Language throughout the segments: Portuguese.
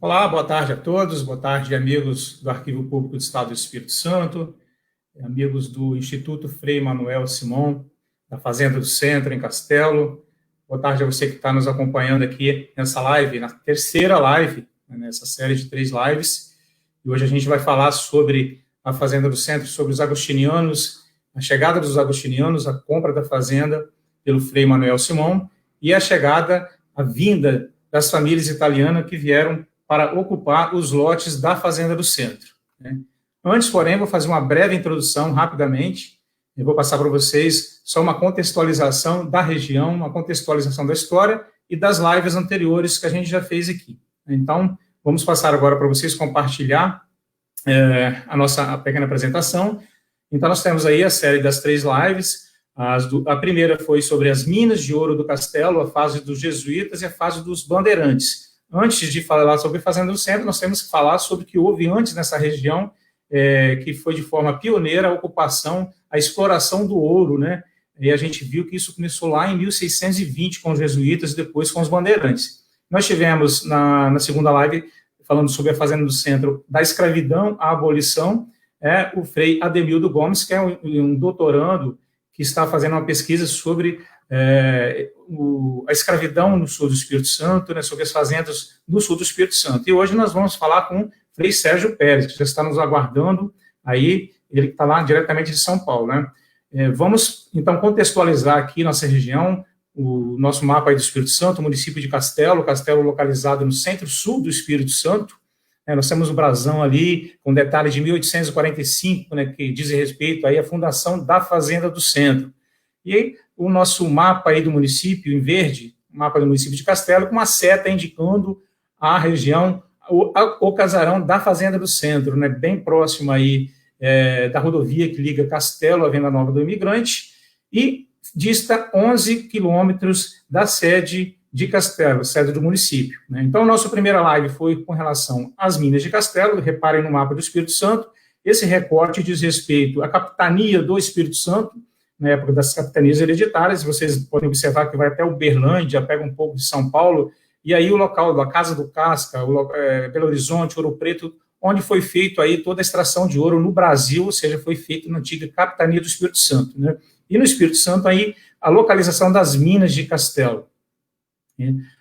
Olá, boa tarde a todos, boa tarde, amigos do Arquivo Público do Estado do Espírito Santo, amigos do Instituto Frei Manuel Simão, da Fazenda do Centro, em Castelo. Boa tarde a você que está nos acompanhando aqui nessa live, na terceira live, nessa série de 3 lives. E hoje a gente vai falar sobre a Fazenda do Centro, sobre os agostinianos, a chegada dos agostinianos, a compra da fazenda pelo Frei Manuel Simão e a vinda das famílias italianas que vieram para ocupar os lotes da Fazenda do Centro. Antes, porém, vou fazer uma breve introdução, rapidamente. Eu vou passar para vocês só uma contextualização da região, uma contextualização da história e das lives anteriores que a gente já fez aqui. Então, vamos passar agora para vocês compartilhar a nossa pequena apresentação. Então, nós temos aí a série das 3 lives. A primeira foi sobre as minas de ouro do Castelo, a fase dos jesuítas e a fase dos bandeirantes. Antes de falar sobre Fazenda do Centro, nós temos que falar sobre o que houve antes nessa região, que foi de forma pioneira a ocupação, a exploração do ouro, né? E a gente viu que isso começou lá em 1620 com os jesuítas e depois com os bandeirantes. Nós tivemos, na segunda live, falando sobre a Fazenda do Centro, da escravidão à abolição, o Frei Ademildo Gomes, que é um doutorando que está fazendo uma pesquisa sobre a escravidão no sul do Espírito Santo, né, sobre as fazendas no sul do Espírito Santo. E hoje nós vamos falar com o Frei Sérgio Pérez, que já está nos aguardando aí, ele está lá diretamente de São Paulo, né? Vamos, então, contextualizar aqui nossa região, o nosso mapa aí do Espírito Santo, o município de Castelo localizado no centro-sul do Espírito Santo. Nós temos o brasão ali, com detalhe de 1845, né, que diz respeito aí à fundação da Fazenda do Centro. E aí, o nosso mapa aí do município, em verde, o mapa do município de Castelo, com uma seta indicando a região, o casarão da Fazenda do Centro, né, bem próximo aí da rodovia que liga Castelo à Venda Nova do Imigrante, e dista 11 quilômetros da sede de Castelo, sede do município, né? Então, a nossa primeira live foi com relação às minas de Castelo. Reparem no mapa do Espírito Santo, esse recorte diz respeito à capitania do Espírito Santo, na época das capitanias hereditárias. Vocês podem observar que vai até Uberlândia, pega um pouco de São Paulo, e aí o local da Casa do Casca, Belo Horizonte, Ouro Preto, onde foi feito aí toda a extração de ouro no Brasil, ou seja, foi feito na antiga capitania do Espírito Santo, né? E no Espírito Santo aí a localização das minas de Castelo.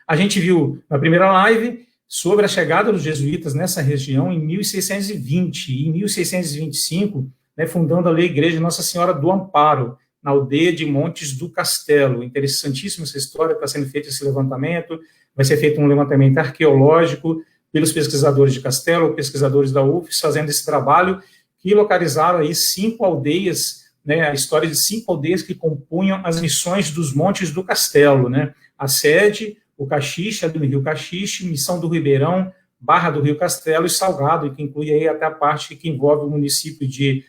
A gente viu na primeira live sobre a chegada dos jesuítas nessa região em 1620, e em 1625, né, fundando ali a Igreja Nossa Senhora do Amparo, na aldeia de Montes do Castelo. Interessantíssima essa história, está sendo feito esse levantamento, vai ser feito um levantamento arqueológico pelos pesquisadores de Castelo, pesquisadores da UFES, fazendo esse trabalho, que localizaram aí 5 aldeias, né, a história de 5 aldeias que compunham as missões dos Montes do Castelo, né? A sede, o Caxixe, do Rio Caxixe, Missão do Ribeirão, Barra do Rio Castelo e Salgado, que inclui aí até a parte que envolve o município de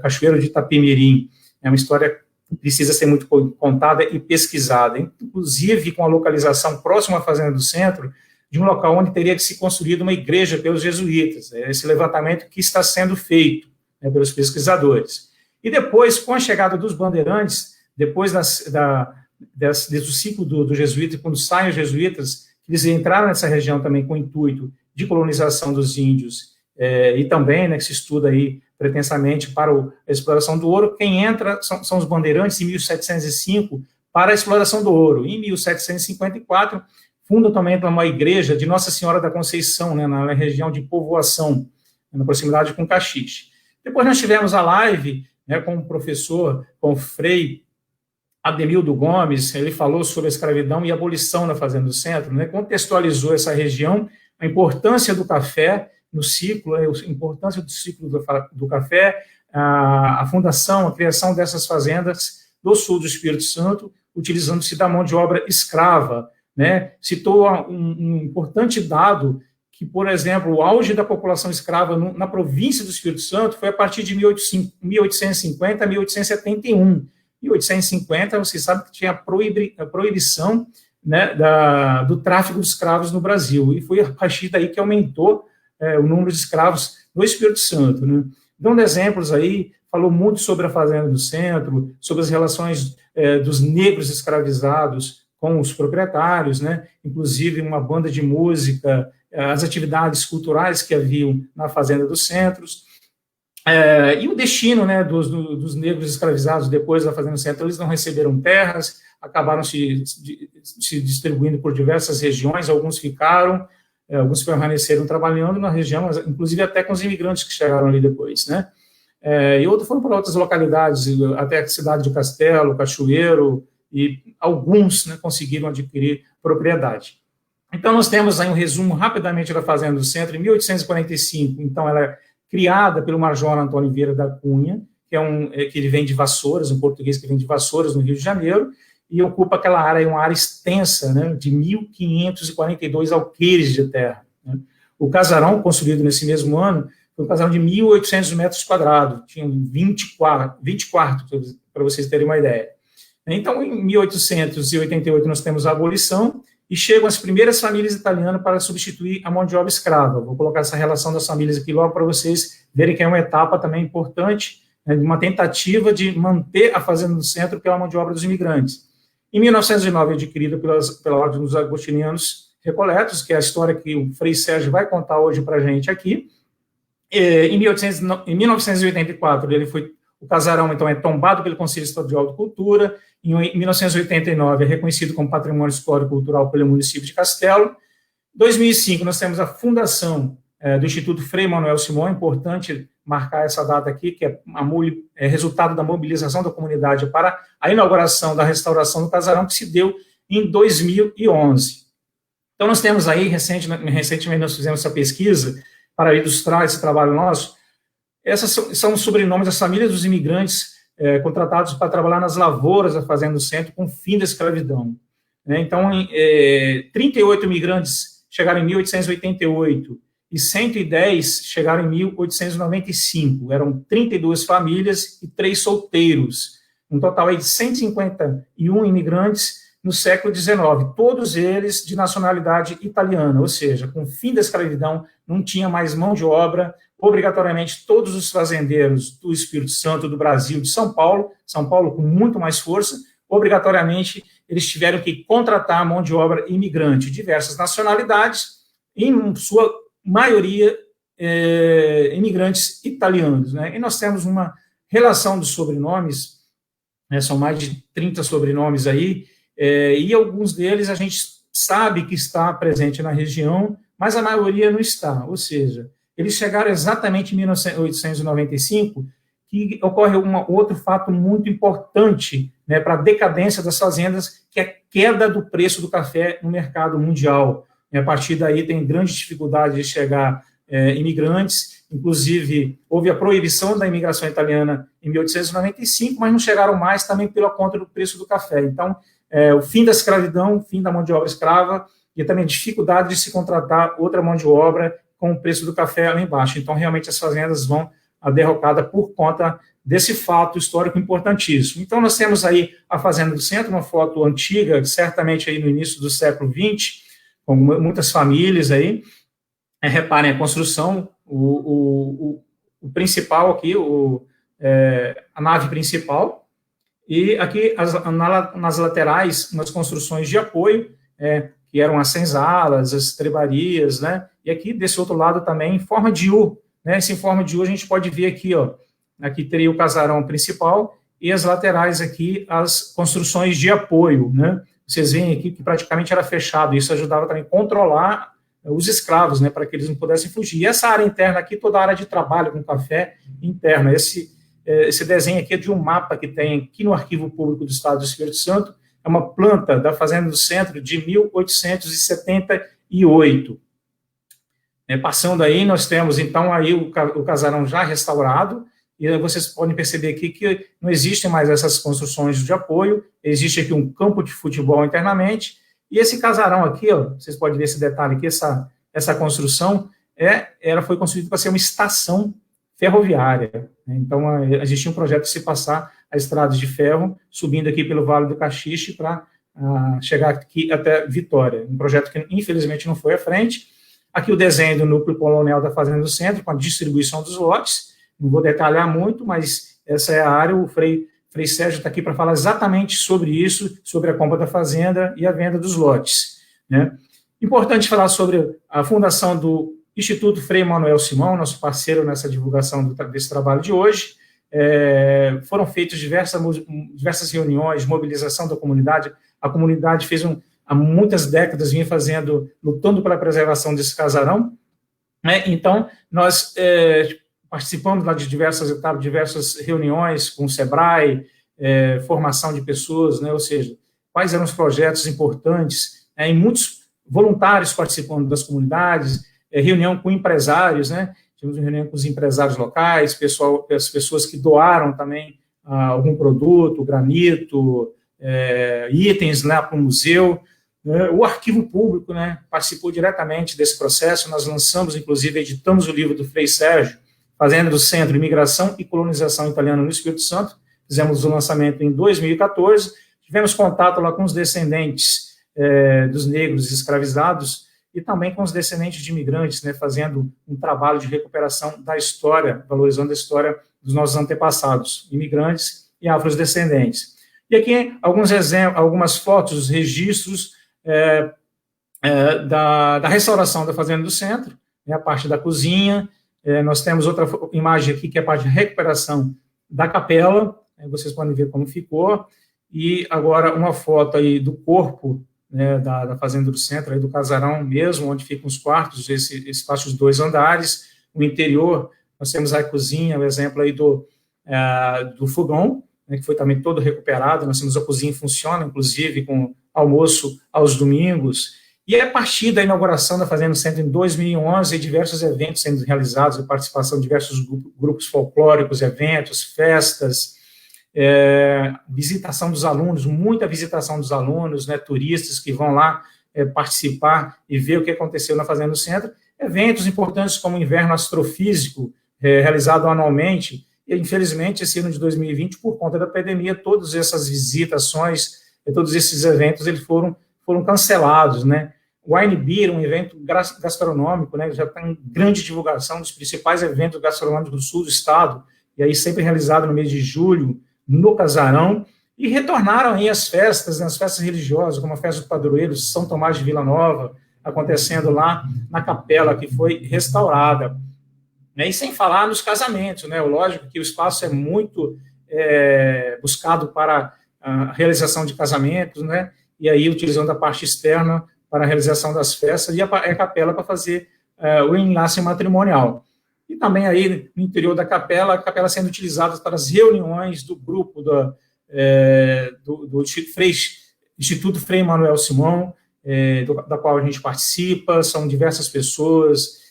Cachoeiro de Itapemirim. É uma história que precisa ser muito contada e pesquisada, inclusive com a localização próxima à Fazenda do Centro, de um local onde teria que se construído uma igreja pelos jesuítas. É esse levantamento que está sendo feito, né, pelos pesquisadores. E depois, com a chegada dos bandeirantes, depois do ciclo do jesuíta, quando saem os jesuítas, eles entraram nessa região também com o intuito de colonização dos índios, e também, né, que se estuda aí pretensamente para a exploração do ouro. Quem entra são os bandeirantes em 1705 para a exploração do ouro. Em 1754, fundam também uma igreja de Nossa Senhora da Conceição, né, na região de Povoação, na proximidade com Caxixe. Depois nós tivemos a live, né, com o professor, com o Frei Ademildo Gomes. Ele falou sobre a escravidão e a abolição na Fazenda do Centro, né, contextualizou essa região, a importância do café no ciclo, a importância do ciclo do café, a fundação, a criação dessas fazendas do sul do Espírito Santo, utilizando-se da mão de obra escrava, né? Citou um importante dado que, por exemplo, o auge da população escrava na província do Espírito Santo foi a partir de 1850 a 1871. Em 1850, vocês sabem que tinha a proibição, né, do tráfico de escravos no Brasil, e foi a partir daí que aumentou o número de escravos no Espírito Santo, né? Dando exemplos aí, falou muito sobre a Fazenda do Centro, sobre as relações dos negros escravizados com os proprietários, né? Inclusive uma banda de música as atividades culturais que haviam na Fazenda dos Centros, e o destino, né, dos negros escravizados depois da Fazenda do Centro. Eles não receberam terras, acabaram se distribuindo por diversas regiões, alguns ficaram, alguns permaneceram trabalhando na região, inclusive até com os imigrantes que chegaram ali depois, né? E outros foram para outras localidades, até a cidade de Castelo, Cachoeiro, e alguns, né, conseguiram adquirir propriedade. Então, nós temos aí um resumo rapidamente da Fazenda do Centro. Em 1845, então, ela é criada pelo Major Antônio Vieira da Cunha, que ele vem de Vassouras, um português que vem de Vassouras, no Rio de Janeiro, e ocupa aquela área, uma área extensa, né, de 1.542 alqueires de terra, né. O casarão, construído nesse mesmo ano, foi um casarão de 1.800 metros quadrados, tinha 20 quartos, para vocês terem uma ideia. Então, em 1888, nós temos a abolição, e chegam as primeiras famílias italianas para substituir a mão de obra escrava. Vou colocar essa relação das famílias aqui logo para vocês verem que é uma etapa também importante, né, de uma tentativa de manter a Fazenda do Centro pela mão de obra dos imigrantes. Em 1909, adquirida pela Ordem dos Agostinianos Recoletos, que é a história que o Frei Sérgio vai contar hoje para a gente aqui. Em 1984, o casarão, então, é tombado pelo Conselho Estadual de Cultura. Em 1989, é reconhecido como Patrimônio Histórico e Cultural pelo município de Castelo. Em 2005, nós temos a fundação do Instituto Frei Manuel Simão. É importante marcar essa data aqui, que é resultado da mobilização da comunidade para a inauguração da restauração do casarão, que se deu em 2011. Então, nós temos aí, recentemente nós fizemos essa pesquisa para ilustrar esse trabalho nosso. Essas são os sobrenomes das famílias dos imigrantes contratados para trabalhar nas lavouras da Fazenda do Centro com fim da escravidão, né? Então, 38 imigrantes chegaram em 1888 e 110 chegaram em 1895. Eram 32 famílias e 3 solteiros. Um total aí de 151 imigrantes no século XIX, todos eles de nacionalidade italiana, ou seja, com o fim da escravidão, não tinha mais mão de obra. Obrigatoriamente, todos os fazendeiros do Espírito Santo, do Brasil, de São Paulo com muito mais força, obrigatoriamente, eles tiveram que contratar mão de obra imigrante, de diversas nacionalidades, em sua maioria, imigrantes italianos, né? E nós temos uma relação dos sobrenomes, né, são mais de 30 sobrenomes aí, e alguns deles a gente sabe que está presente na região, mas a maioria não está, ou seja, eles chegaram exatamente em 1895, que ocorre outro fato muito importante, né, para a decadência das fazendas, que é a queda do preço do café no mercado mundial. E a partir daí tem grande dificuldade de chegar imigrantes, inclusive houve a proibição da imigração italiana em 1895, mas não chegaram mais também pela conta do preço do café. Então, o fim da escravidão, o fim da mão de obra escrava, e também a dificuldade de se contratar outra mão de obra com o preço do café lá embaixo. Então, realmente, as fazendas vão à derrocada por conta desse fato histórico importantíssimo. Então, nós temos aí a Fazenda do Centro, uma foto antiga, certamente aí no início do século XX, com muitas famílias aí. Reparem a construção, o principal aqui, a nave principal, e aqui nas laterais, umas construções de apoio, que eram as senzalas, as trebarias, né? E aqui, desse outro lado também, em forma de U, né? Esse em forma de U a gente pode ver aqui, ó, aqui teria o casarão principal e as laterais aqui, as construções de apoio, né? Vocês veem aqui que praticamente era fechado, isso ajudava também a controlar os escravos, né, para que eles não pudessem fugir. E essa área interna aqui, toda a área de trabalho com café interna. Esse desenho aqui é de um mapa que tem aqui no Arquivo Público do Estado do Espírito Santo, é uma planta da Fazenda do Centro de 1878. Passando aí, nós temos, então, aí o casarão já restaurado, e vocês podem perceber aqui que não existem mais essas construções de apoio, existe aqui um campo de futebol internamente, e esse casarão aqui, ó, vocês podem ver esse detalhe aqui, essa construção, foi construída para ser uma estação ferroviária, né? Então, existia um projeto de se passar a estradas de ferro, subindo aqui pelo Vale do Caxixe para chegar aqui até Vitória, um projeto que, infelizmente, não foi à frente. Aqui o desenho do núcleo colonial da Fazenda do Centro, com a distribuição dos lotes, não vou detalhar muito, mas essa é a área, o Frei Sérgio está aqui para falar exatamente sobre isso, sobre a compra da fazenda e a venda dos lotes, né? Importante falar sobre a fundação do Instituto Frei Manuel Simão, nosso parceiro nessa divulgação desse trabalho de hoje. Foram feitas diversas reuniões, mobilização da comunidade. A comunidade fez há muitas décadas vinha lutando pela preservação desse casarão, né? Então, nós participamos lá de diversas etapas, diversas reuniões com o SEBRAE, formação de pessoas, né? Ou seja, quais eram os projetos importantes, e muitos voluntários participando das comunidades, reunião com empresários, né? Tivemos uma reunião com os empresários locais, as pessoas que doaram também algum produto, granito, itens lá para o museu. O Arquivo Público, né, participou diretamente desse processo. Nós lançamos, inclusive, editamos o livro do Frei Sérgio, Fazenda do Centro, Imigração e Colonização Italiana no Espírito Santo. Fizemos o lançamento em 2014. Tivemos contato lá com os descendentes dos negros escravizados e também com os descendentes de imigrantes, né, fazendo um trabalho de recuperação da história, valorizando a história dos nossos antepassados, imigrantes e afrodescendentes. E aqui algumas fotos, registros da restauração da Fazenda do Centro, né, a parte da cozinha. Nós temos outra imagem aqui, que é a parte de recuperação da capela, vocês podem ver como ficou, e agora uma foto aí do corpo, né, da Fazenda do Centro, aí do casarão mesmo, onde ficam os quartos, esse espaço de 2 andares. O interior, nós temos a cozinha, o exemplo aí do fogão, né, que foi também todo recuperado. Nós temos a cozinha que funciona, inclusive, com almoço aos domingos. E a partir da inauguração da Fazenda do Centro em 2011, diversos eventos sendo realizados, a participação de diversos grupos folclóricos, eventos, festas, visitação dos alunos, muita visitação dos alunos, né, turistas que vão lá participar e ver o que aconteceu na Fazenda do Centro. Eventos importantes como o Inverno Astrofísico, realizado anualmente. E, infelizmente, esse ano de 2020, por conta da pandemia, todas essas visitações, todos esses eventos, eles foram cancelados, né? O Wine Beer, um evento gastronômico, né, já está em grande divulgação dos principais eventos gastronômicos do sul do estado, e aí sempre realizado no mês de julho, no Casarão, e retornaram aí as festas, né, as festas religiosas, como a festa do padroeiro, São Tomás de Vila Nova, acontecendo lá na capela, que foi restaurada. E sem falar nos casamentos, né? Lógico que o espaço é muito buscado para a realização de casamentos, né? E aí utilizando a parte externa para a realização das festas e a capela para fazer o enlace matrimonial. E também aí no interior da capela, a capela sendo utilizada para as reuniões do grupo do Instituto Frei Manuel Simão, da qual a gente participa. São diversas pessoas.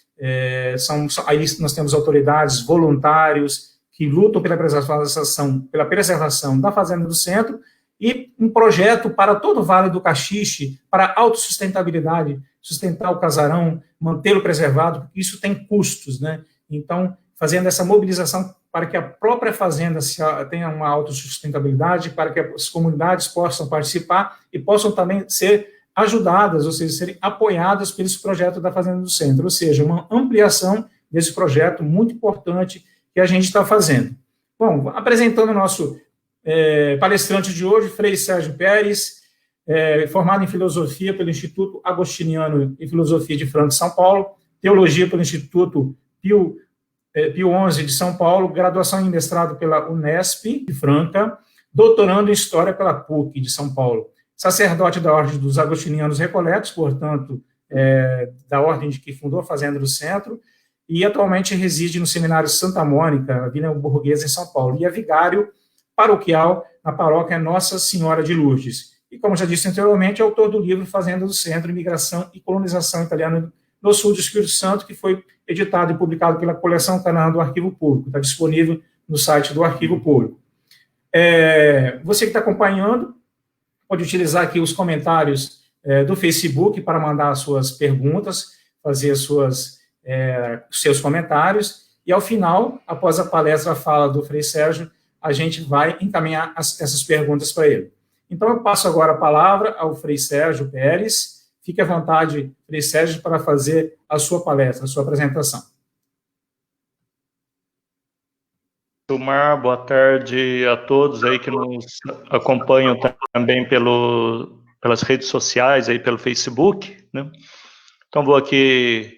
Aí nós temos autoridades, voluntários, que lutam pela preservação da Fazenda do Centro, e um projeto para todo o Vale do Caxixe, para a autossustentabilidade, sustentar o casarão, mantê-lo preservado, porque isso tem custos, né? Então, fazendo essa mobilização para que a própria fazenda tenha uma autossustentabilidade, para que as comunidades possam participar e possam também ser ajudadas, ou seja, serem apoiadas por esse projeto da Fazenda do Centro, ou seja, uma ampliação desse projeto muito importante que a gente está fazendo. Bom, apresentando o nosso palestrante de hoje, Frei Sérgio Pérez, formado em Filosofia pelo Instituto Agostiniano e Filosofia de Franca, São Paulo, Teologia pelo Instituto Pio XI de São Paulo, graduação em mestrado pela Unesp de Franca, doutorando em História pela PUC de São Paulo, sacerdote da Ordem dos Agostinianos Recoletos, portanto, da ordem que fundou a Fazenda do Centro, e atualmente reside no Seminário Santa Mônica, Vila Burguesa, em São Paulo, e é vigário paroquial na paróquia Nossa Senhora de Lourdes. E, como já disse anteriormente, é autor do livro Fazenda do Centro, Imigração e Colonização Italiana no Sul do Espírito Santo, que foi editado e publicado pela coleção Canaã do Arquivo Público. Está disponível no site do Arquivo Público. Você que está acompanhando, pode utilizar aqui os comentários do Facebook para mandar as suas perguntas, fazer seus comentários, e ao final, após a palestra, a fala do Frei Sérgio, a gente vai encaminhar essas perguntas para ele. Então, eu passo agora a palavra ao Frei Sérgio Pérez. Fique à vontade, Frei Sérgio, para fazer a sua palestra, a sua apresentação. Silmar, boa tarde a todos aí que nos acompanham também pelas redes sociais, aí pelo Facebook, né? Então, vou aqui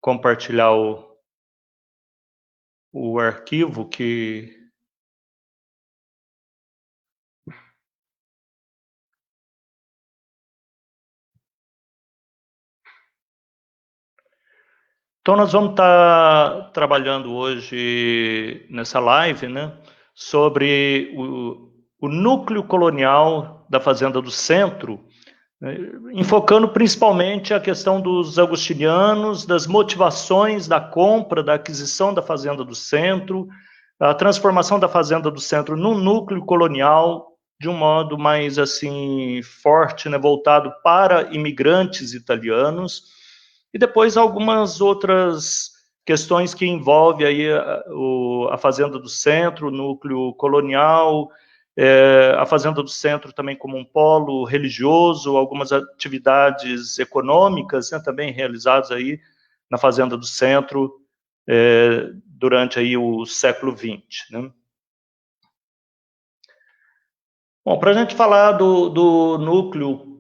compartilhar o arquivo que... Então, nós vamos estar trabalhando hoje nessa live, né, sobre o núcleo colonial da Fazenda do Centro, né, enfocando principalmente a questão dos agostinianos, das motivações da compra, da aquisição da Fazenda do Centro, a transformação da Fazenda do Centro num núcleo colonial de um modo mais assim forte, né, voltado para imigrantes italianos. E depois algumas outras questões que envolvem aí a Fazenda do Centro, o núcleo colonial, a Fazenda do Centro também como um polo religioso, algumas atividades econômicas, né, também realizadas aí na Fazenda do Centro durante aí o século XX, né? Bom, para a gente falar do núcleo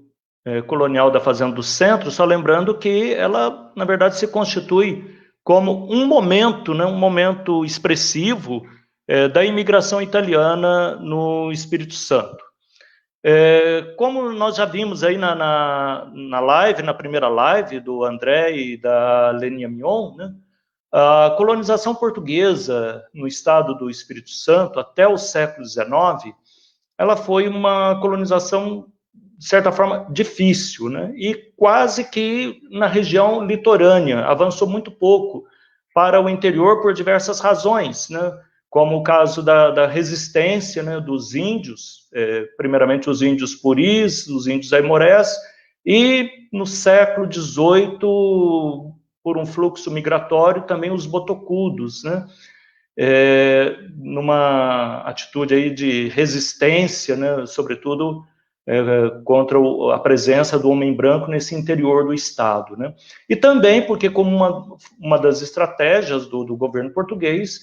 colonial da Fazenda do Centro, só lembrando que ela, na verdade, se constitui como um momento, né, um momento expressivo da imigração italiana no Espírito Santo. Como nós já vimos aí na live, na primeira live do André e da Lenia Mion, né, a colonização portuguesa no estado do Espírito Santo até o século XIX, ela foi uma colonização de certa forma, difícil, né? E quase que na região litorânea, avançou muito pouco para o interior por diversas razões, né? Como o caso da resistência, né, dos índios, primeiramente os índios puris, os índios aimorés, e no século XVIII, por um fluxo migratório, também os botocudos, né? Numa atitude aí de resistência, né, sobretudo contra a presença do homem branco nesse interior do Estado, né? E também porque, como uma das estratégias do governo português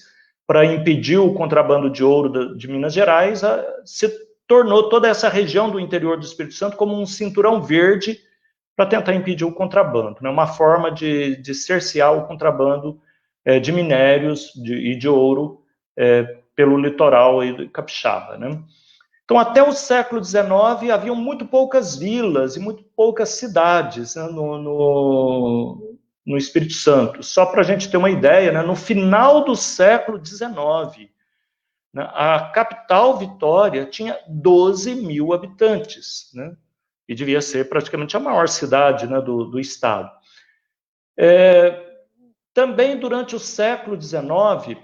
para impedir o contrabando de ouro de Minas Gerais, se tornou toda essa região do interior do Espírito Santo como um cinturão verde para tentar impedir o contrabando, né? Uma forma de cercear o contrabando de minérios e de ouro pelo litoral aí capixaba, né? Então, até o século XIX, haviam muito poucas vilas e muito poucas cidades, né, no Espírito Santo. Só para a gente ter uma ideia, né, no final do século XIX, né, a capital, Vitória, tinha 12 mil habitantes, né, e devia ser praticamente a maior cidade, né, do estado. Também, durante o século XIX,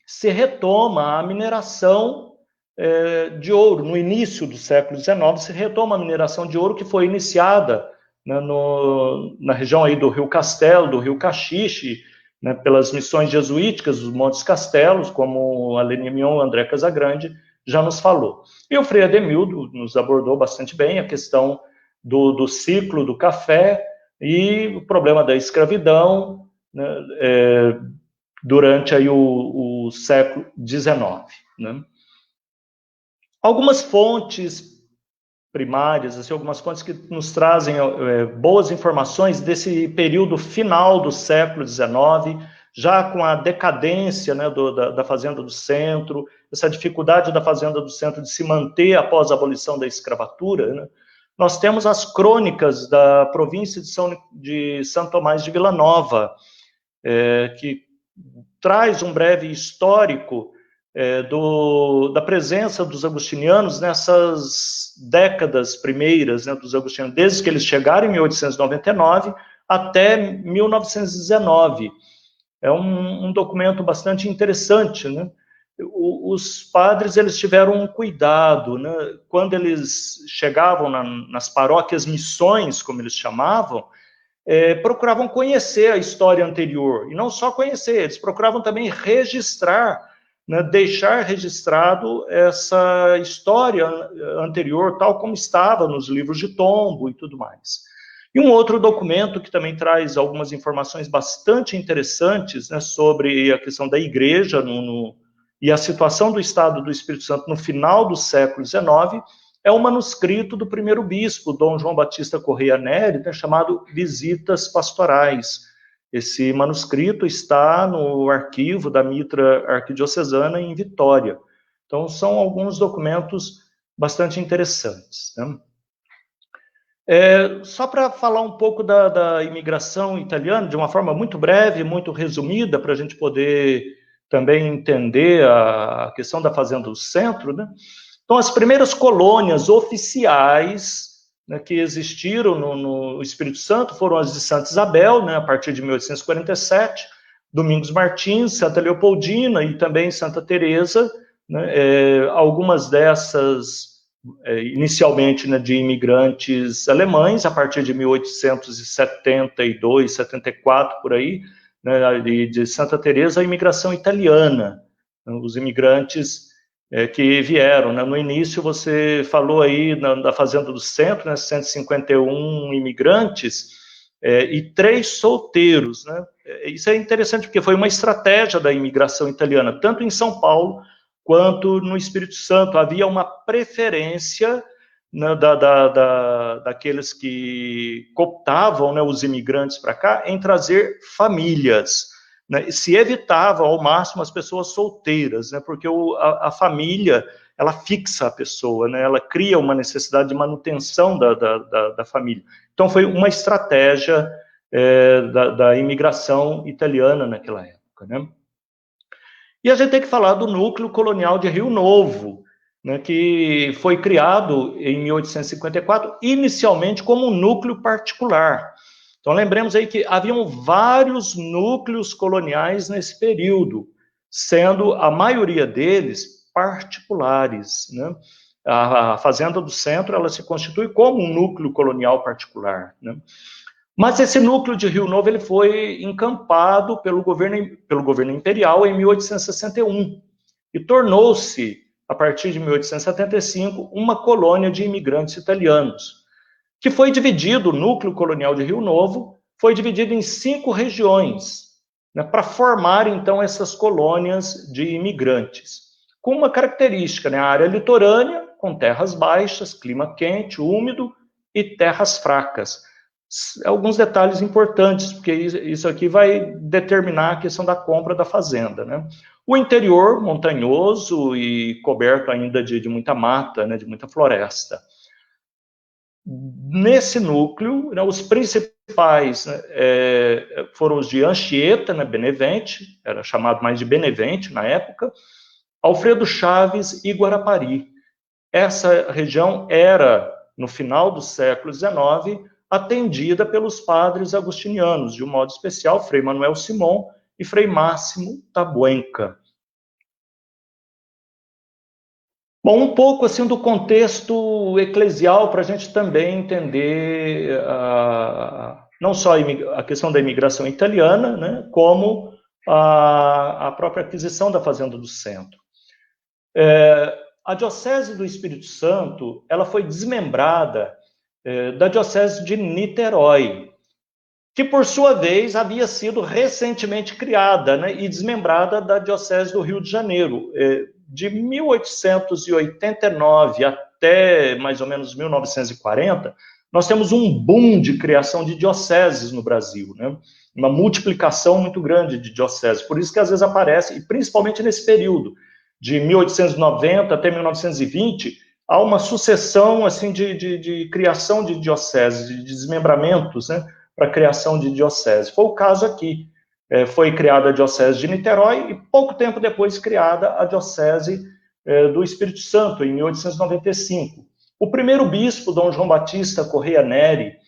se retoma a mineração de ouro. No início do século XIX, se retoma a mineração de ouro que foi iniciada, né, na região aí do Rio Castelo, do Rio Caxixe, né, pelas missões jesuíticas dos Montes Castelos, como a Lenia Mion, o André Casagrande já nos falou. E o Frei Ademildo nos abordou bastante bem a questão do ciclo do café e o problema da escravidão, né, durante aí o século XIX, né? Algumas fontes primárias, assim, algumas fontes que nos trazem boas informações desse período final do século XIX, já com a decadência, né, da Fazenda do Centro, essa dificuldade da Fazenda do Centro de se manter após a abolição da escravatura, né? Nós temos as crônicas da província de São Tomás de Vila Nova, que traz um breve histórico da presença dos agostinianos nessas décadas primeiras, né, dos agostinianos, desde que eles chegaram em 1899 até 1919. É um documento bastante interessante, né? Os padres, eles tiveram um cuidado, né? Quando eles chegavam nas paróquias missões, como eles chamavam, procuravam conhecer a história anterior, e não só conhecer, eles procuravam também registrar, né, deixar registrado essa história anterior, tal como estava nos livros de tombo e tudo mais. E um outro documento que também traz algumas informações bastante interessantes, né, sobre a questão da igreja e a situação do Estado do Espírito Santo no final do século XIX, é o manuscrito do primeiro bispo, Dom João Batista Correia Neri, chamado Visitas Pastorais. Esse manuscrito está no arquivo da Mitra Arquidiocesana em Vitória. Então, são alguns documentos bastante interessantes, né? Só para falar um pouco da imigração italiana, de uma forma muito breve, muito resumida, para a gente poder também entender a questão da Fazenda do Centro, né? Então, as primeiras colônias oficiais, né, que existiram no Espírito Santo foram as de Santa Isabel, né, a partir de 1847, Domingos Martins, Santa Leopoldina e também Santa Teresa, né, algumas dessas inicialmente, né, de imigrantes alemães, a partir de 1872, 74, por aí, né, de Santa Teresa, a imigração italiana, né, os imigrantes que vieram, né. No início você falou aí da Fazenda do Centro, né, 151 imigrantes e 3 solteiros, né. Isso é interessante porque foi uma estratégia da imigração italiana, tanto em São Paulo quanto no Espírito Santo. Havia uma preferência, né, daqueles que cooptavam, né, os imigrantes para cá, em trazer famílias, né? Se evitava ao máximo as pessoas solteiras, né, porque a família, ela fixa a pessoa, né, ela cria uma necessidade de manutenção da família. Então, foi uma estratégia da imigração italiana naquela época, né? E a gente tem que falar do núcleo colonial de Rio Novo, né, que foi criado em 1854, inicialmente como um núcleo particular. Então, lembremos aí que haviam vários núcleos coloniais nesse período, sendo a maioria deles particulares, né? A Fazenda do Centro, ela se constitui como um núcleo colonial particular, né? Mas esse núcleo de Rio Novo ele foi encampado pelo governo imperial em 1861 e tornou-se, a partir de 1875, uma colônia de imigrantes italianos, que foi dividido, o núcleo colonial de Rio Novo foi dividido em 5 regiões, né, para formar, então, essas colônias de imigrantes, com uma característica, né, a área litorânea, com terras baixas, clima quente, úmido e terras fracas. Alguns detalhes importantes, porque isso aqui vai determinar a questão da compra da fazenda, né? O interior montanhoso e coberto ainda de muita mata, né, de muita floresta. Nesse núcleo, né, os principais, né, foram os de Anchieta, né, Benevente, era chamado mais de Benevente na época, Alfredo Chaves e Guarapari. Essa região era, no final do século XIX, atendida pelos padres agostinianos, de um modo especial, Frei Manuel Simon e Frei Máximo Tabuenca. Bom, um pouco assim do contexto eclesial para a gente também entender não só a questão da imigração italiana, né, como a própria aquisição da Fazenda do Centro. A Diocese do Espírito Santo, ela foi desmembrada da Diocese de Niterói, que por sua vez havia sido recentemente criada, né, e desmembrada da Diocese do Rio de Janeiro. De 1889 até mais ou menos 1940, nós temos um boom de criação de dioceses no Brasil, né? Uma multiplicação muito grande de dioceses. Por isso que às vezes aparece, e principalmente nesse período, de 1890 até 1920, há uma sucessão assim, de criação de dioceses, de desmembramentos, né, para a criação de dioceses. Foi o caso aqui. Foi criada a Diocese de Niterói e pouco tempo depois criada a Diocese do Espírito Santo, em 1895. O primeiro bispo, Dom João Batista Correia Neri,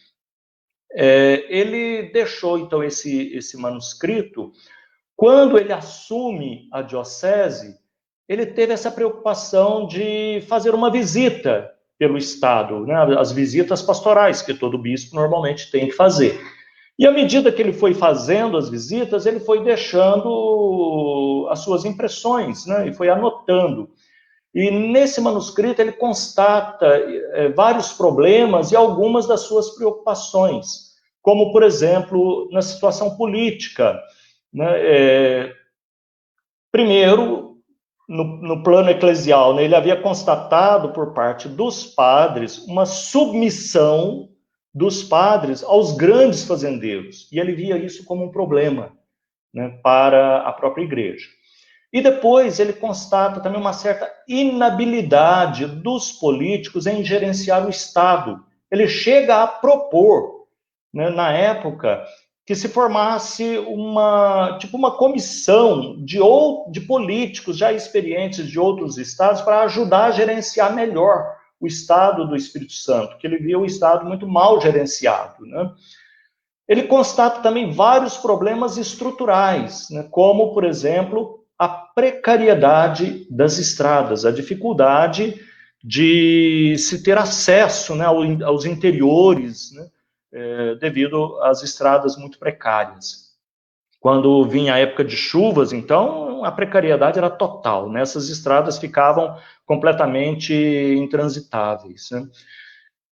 ele deixou, então, esse manuscrito. Quando ele assume a diocese, ele teve essa preocupação de fazer uma visita pelo Estado, né, as visitas pastorais, que todo bispo normalmente tem que fazer. E à medida que ele foi fazendo as visitas, ele foi deixando as suas impressões, né, e foi anotando. E nesse manuscrito ele constata vários problemas e algumas das suas preocupações, como, por exemplo, na situação política, né, primeiro, no plano eclesial, né, ele havia constatado por parte dos padres uma submissão dos padres aos grandes fazendeiros, e ele via isso como um problema, né, para a própria igreja. E depois ele constata também uma certa inabilidade dos políticos em gerenciar o Estado. Ele chega a propor, né, na época, que se formasse uma comissão de políticos já experientes de outros estados para ajudar a gerenciar melhor o Estado do Espírito Santo, que ele via o Estado muito mal gerenciado, né? Ele constata também vários problemas estruturais, né, como, por exemplo, a precariedade das estradas, a dificuldade de se ter acesso, né, aos interiores, né, devido às estradas muito precárias. Quando vinha a época de chuvas, então, a precariedade era total, né? Essas estradas ficavam completamente intransitáveis, né?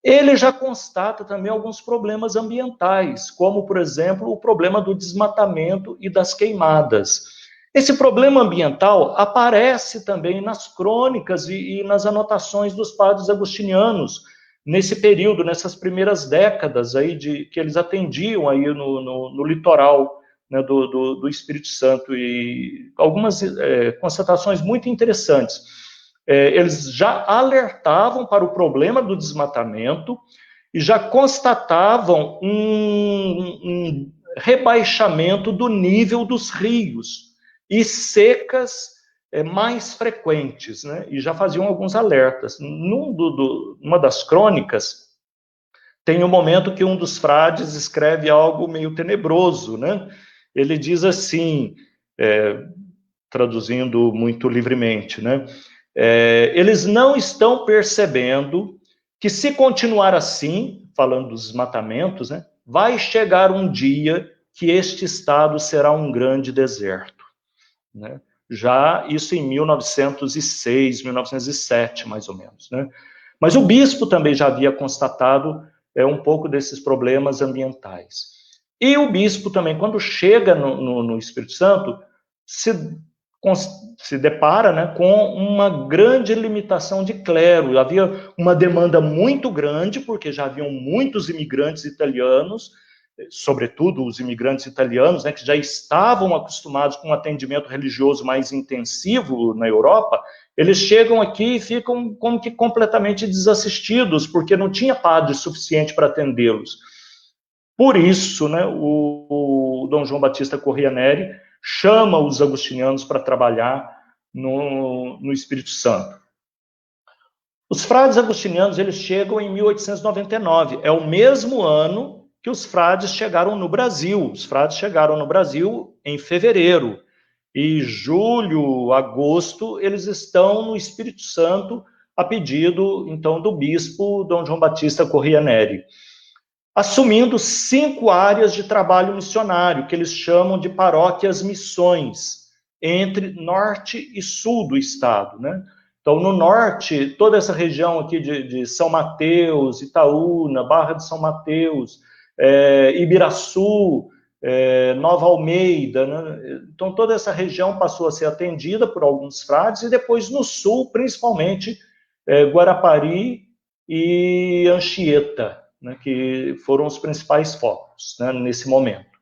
Ele já constata também alguns problemas ambientais, como, por exemplo, o problema do desmatamento e das queimadas. Esse problema ambiental aparece também nas crônicas e nas anotações dos padres agostinianos, nesse período, nessas primeiras décadas aí que eles atendiam aí no litoral, né, do Espírito Santo, e algumas constatações muito interessantes. Eles já alertavam para o problema do desmatamento e já constatavam um rebaixamento do nível dos rios e secas mais frequentes, né? E já faziam alguns alertas. Numa das crônicas, tem um momento que um dos frades escreve algo meio tenebroso, né? Ele diz assim, traduzindo muito livremente, né? Eles não estão percebendo que, se continuar assim, falando dos desmatamentos, né, vai chegar um dia que este estado será um grande deserto, né? Já isso em 1906, 1907, mais ou menos, né? Mas o bispo também já havia constatado um pouco desses problemas ambientais. E o bispo também, quando chega no Espírito Santo, se depara, né, com uma grande limitação de clero. Havia uma demanda muito grande, porque já haviam muitos imigrantes italianos, sobretudo os imigrantes italianos, né, que já estavam acostumados com um atendimento religioso mais intensivo na Europa. Eles chegam aqui e ficam como que completamente desassistidos, porque não tinha padre suficiente para atendê-los. Por isso, né, o Dom João Batista Corrêa Neri chama os agostinianos para trabalhar no Espírito Santo. Os frades agostinianos, eles chegam em 1899, é o mesmo ano que os frades chegaram no Brasil. Os frades chegaram no Brasil em fevereiro, e julho, agosto, eles estão no Espírito Santo a pedido, então, do bispo Dom João Batista Corrêa Neri, assumindo 5 áreas de trabalho missionário, que eles chamam de paróquias missões, entre norte e sul do estado, né? Então, no norte, toda essa região aqui de São Mateus, Itaúna, Barra de São Mateus, Ibiraçu, Nova Almeida, né? Então, toda essa região passou a ser atendida por alguns frades, e depois no sul, principalmente, Guarapari e Anchieta, né, que foram os principais focos, né, nesse momento.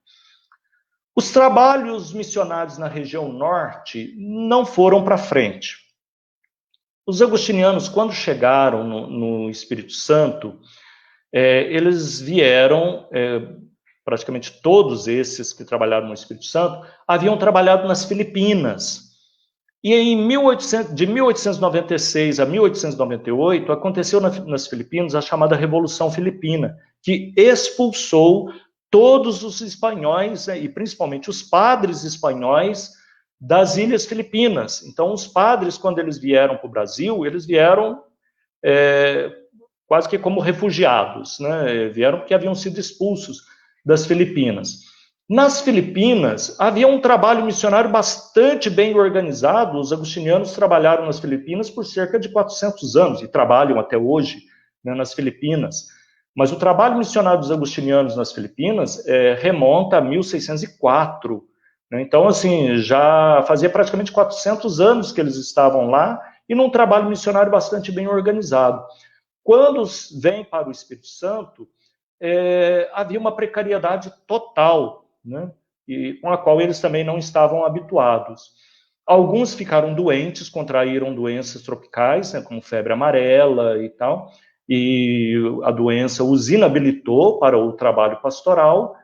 Os trabalhos missionários na região norte não foram para frente. Os agostinianos, quando chegaram no Espírito Santo, eles vieram, praticamente todos esses que trabalharam no Espírito Santo, haviam trabalhado nas Filipinas. E de 1896 a 1898, aconteceu nas Filipinas a chamada Revolução Filipina, que expulsou todos os espanhóis, né, e principalmente os padres espanhóis, das Ilhas Filipinas. Então, os padres, quando eles vieram para o Brasil, eles vieram quase que como refugiados, né? Vieram porque haviam sido expulsos das Filipinas. Nas Filipinas, havia um trabalho missionário bastante bem organizado. Os agostinianos trabalharam nas Filipinas por cerca de 400 anos, e trabalham até hoje, né, nas Filipinas. Mas o trabalho missionário dos agostinianos nas Filipinas remonta a 1604, né? Então, assim, já fazia praticamente 400 anos que eles estavam lá e num trabalho missionário bastante bem organizado. Quando vêm para o Espírito Santo, havia uma precariedade total, né? E com a qual eles também não estavam habituados. Alguns ficaram doentes, contraíram doenças tropicais, né, como febre amarela e tal, e a doença os inabilitou para o trabalho pastoral,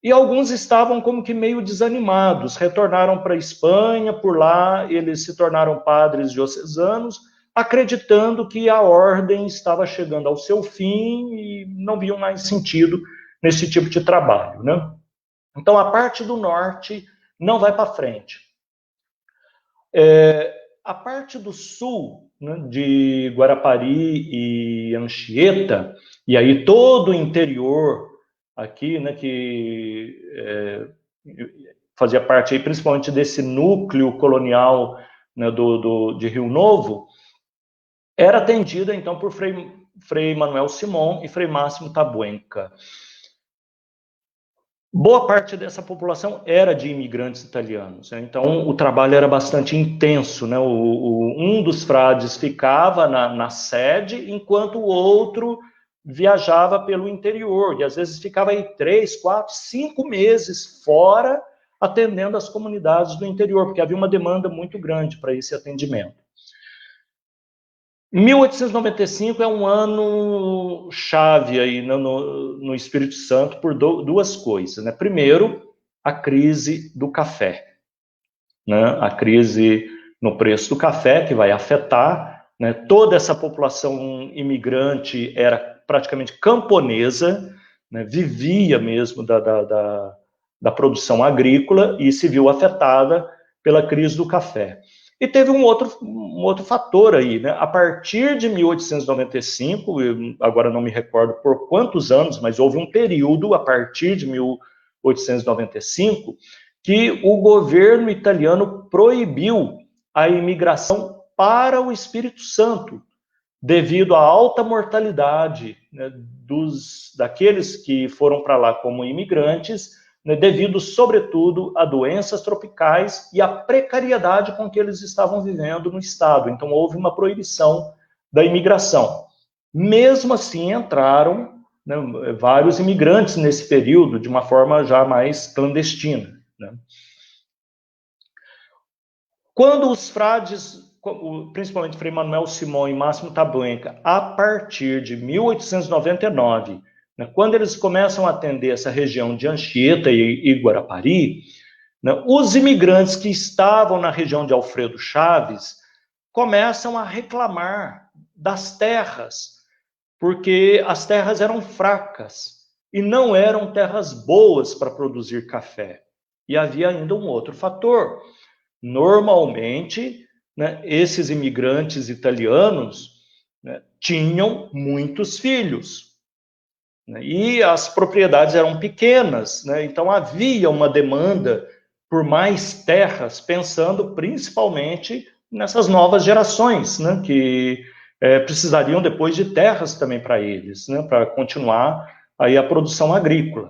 e alguns estavam como que meio desanimados, retornaram para a Espanha, por lá eles se tornaram padres diocesanos, acreditando que a ordem estava chegando ao seu fim e não viam mais sentido nesse tipo de trabalho, né? Então, a parte do norte não vai para frente. A parte do sul, né, de Guarapari e Anchieta, e aí todo o interior aqui, né, que fazia parte aí, principalmente desse núcleo colonial, né, de Rio Novo, era atendida então por Frei Manuel Simon e Frei Máximo Tabuenca. Boa parte dessa população era de imigrantes italianos, né? Então o trabalho era bastante intenso, né? Um dos frades ficava na sede, enquanto o outro viajava pelo interior, e às vezes ficava aí 3, 4, 5 meses fora, atendendo as comunidades do interior, porque havia uma demanda muito grande para esse atendimento. 1895 é um ano chave aí no Espírito Santo por duas coisas, né? Primeiro, a crise do café, né? A crise no preço do café, que vai afetar, né? Toda essa população imigrante era praticamente camponesa, né? Vivia mesmo da produção agrícola e se viu afetada pela crise do café. E teve um outro fator aí, né? A partir de 1895, eu agora não me recordo por quantos anos, mas houve um período, a partir de 1895, que o governo italiano proibiu a imigração para o Espírito Santo, devido à alta mortalidade, né, daqueles que foram para lá como imigrantes, né, devido, sobretudo, a doenças tropicais e à precariedade com que eles estavam vivendo no Estado. Então, houve uma proibição da imigração. Mesmo assim, entraram, né, vários imigrantes nesse período, de uma forma já mais clandestina, né? Quando os frades, principalmente Frei Manuel Simão e Máximo Tabuenca, a partir de 1899, né, quando eles começam a atender essa região de Anchieta e Guarapari, né, os imigrantes que estavam na região de Alfredo Chaves começam a reclamar das terras, porque as terras eram fracas e não eram terras boas para produzir café. E havia ainda um outro fator. Normalmente, né, esses imigrantes italianos, né, tinham muitos filhos, né, e as propriedades eram pequenas, né, então havia uma demanda por mais terras, pensando principalmente nessas novas gerações, né, que precisariam depois de terras também para eles, né, para continuar aí a produção agrícola.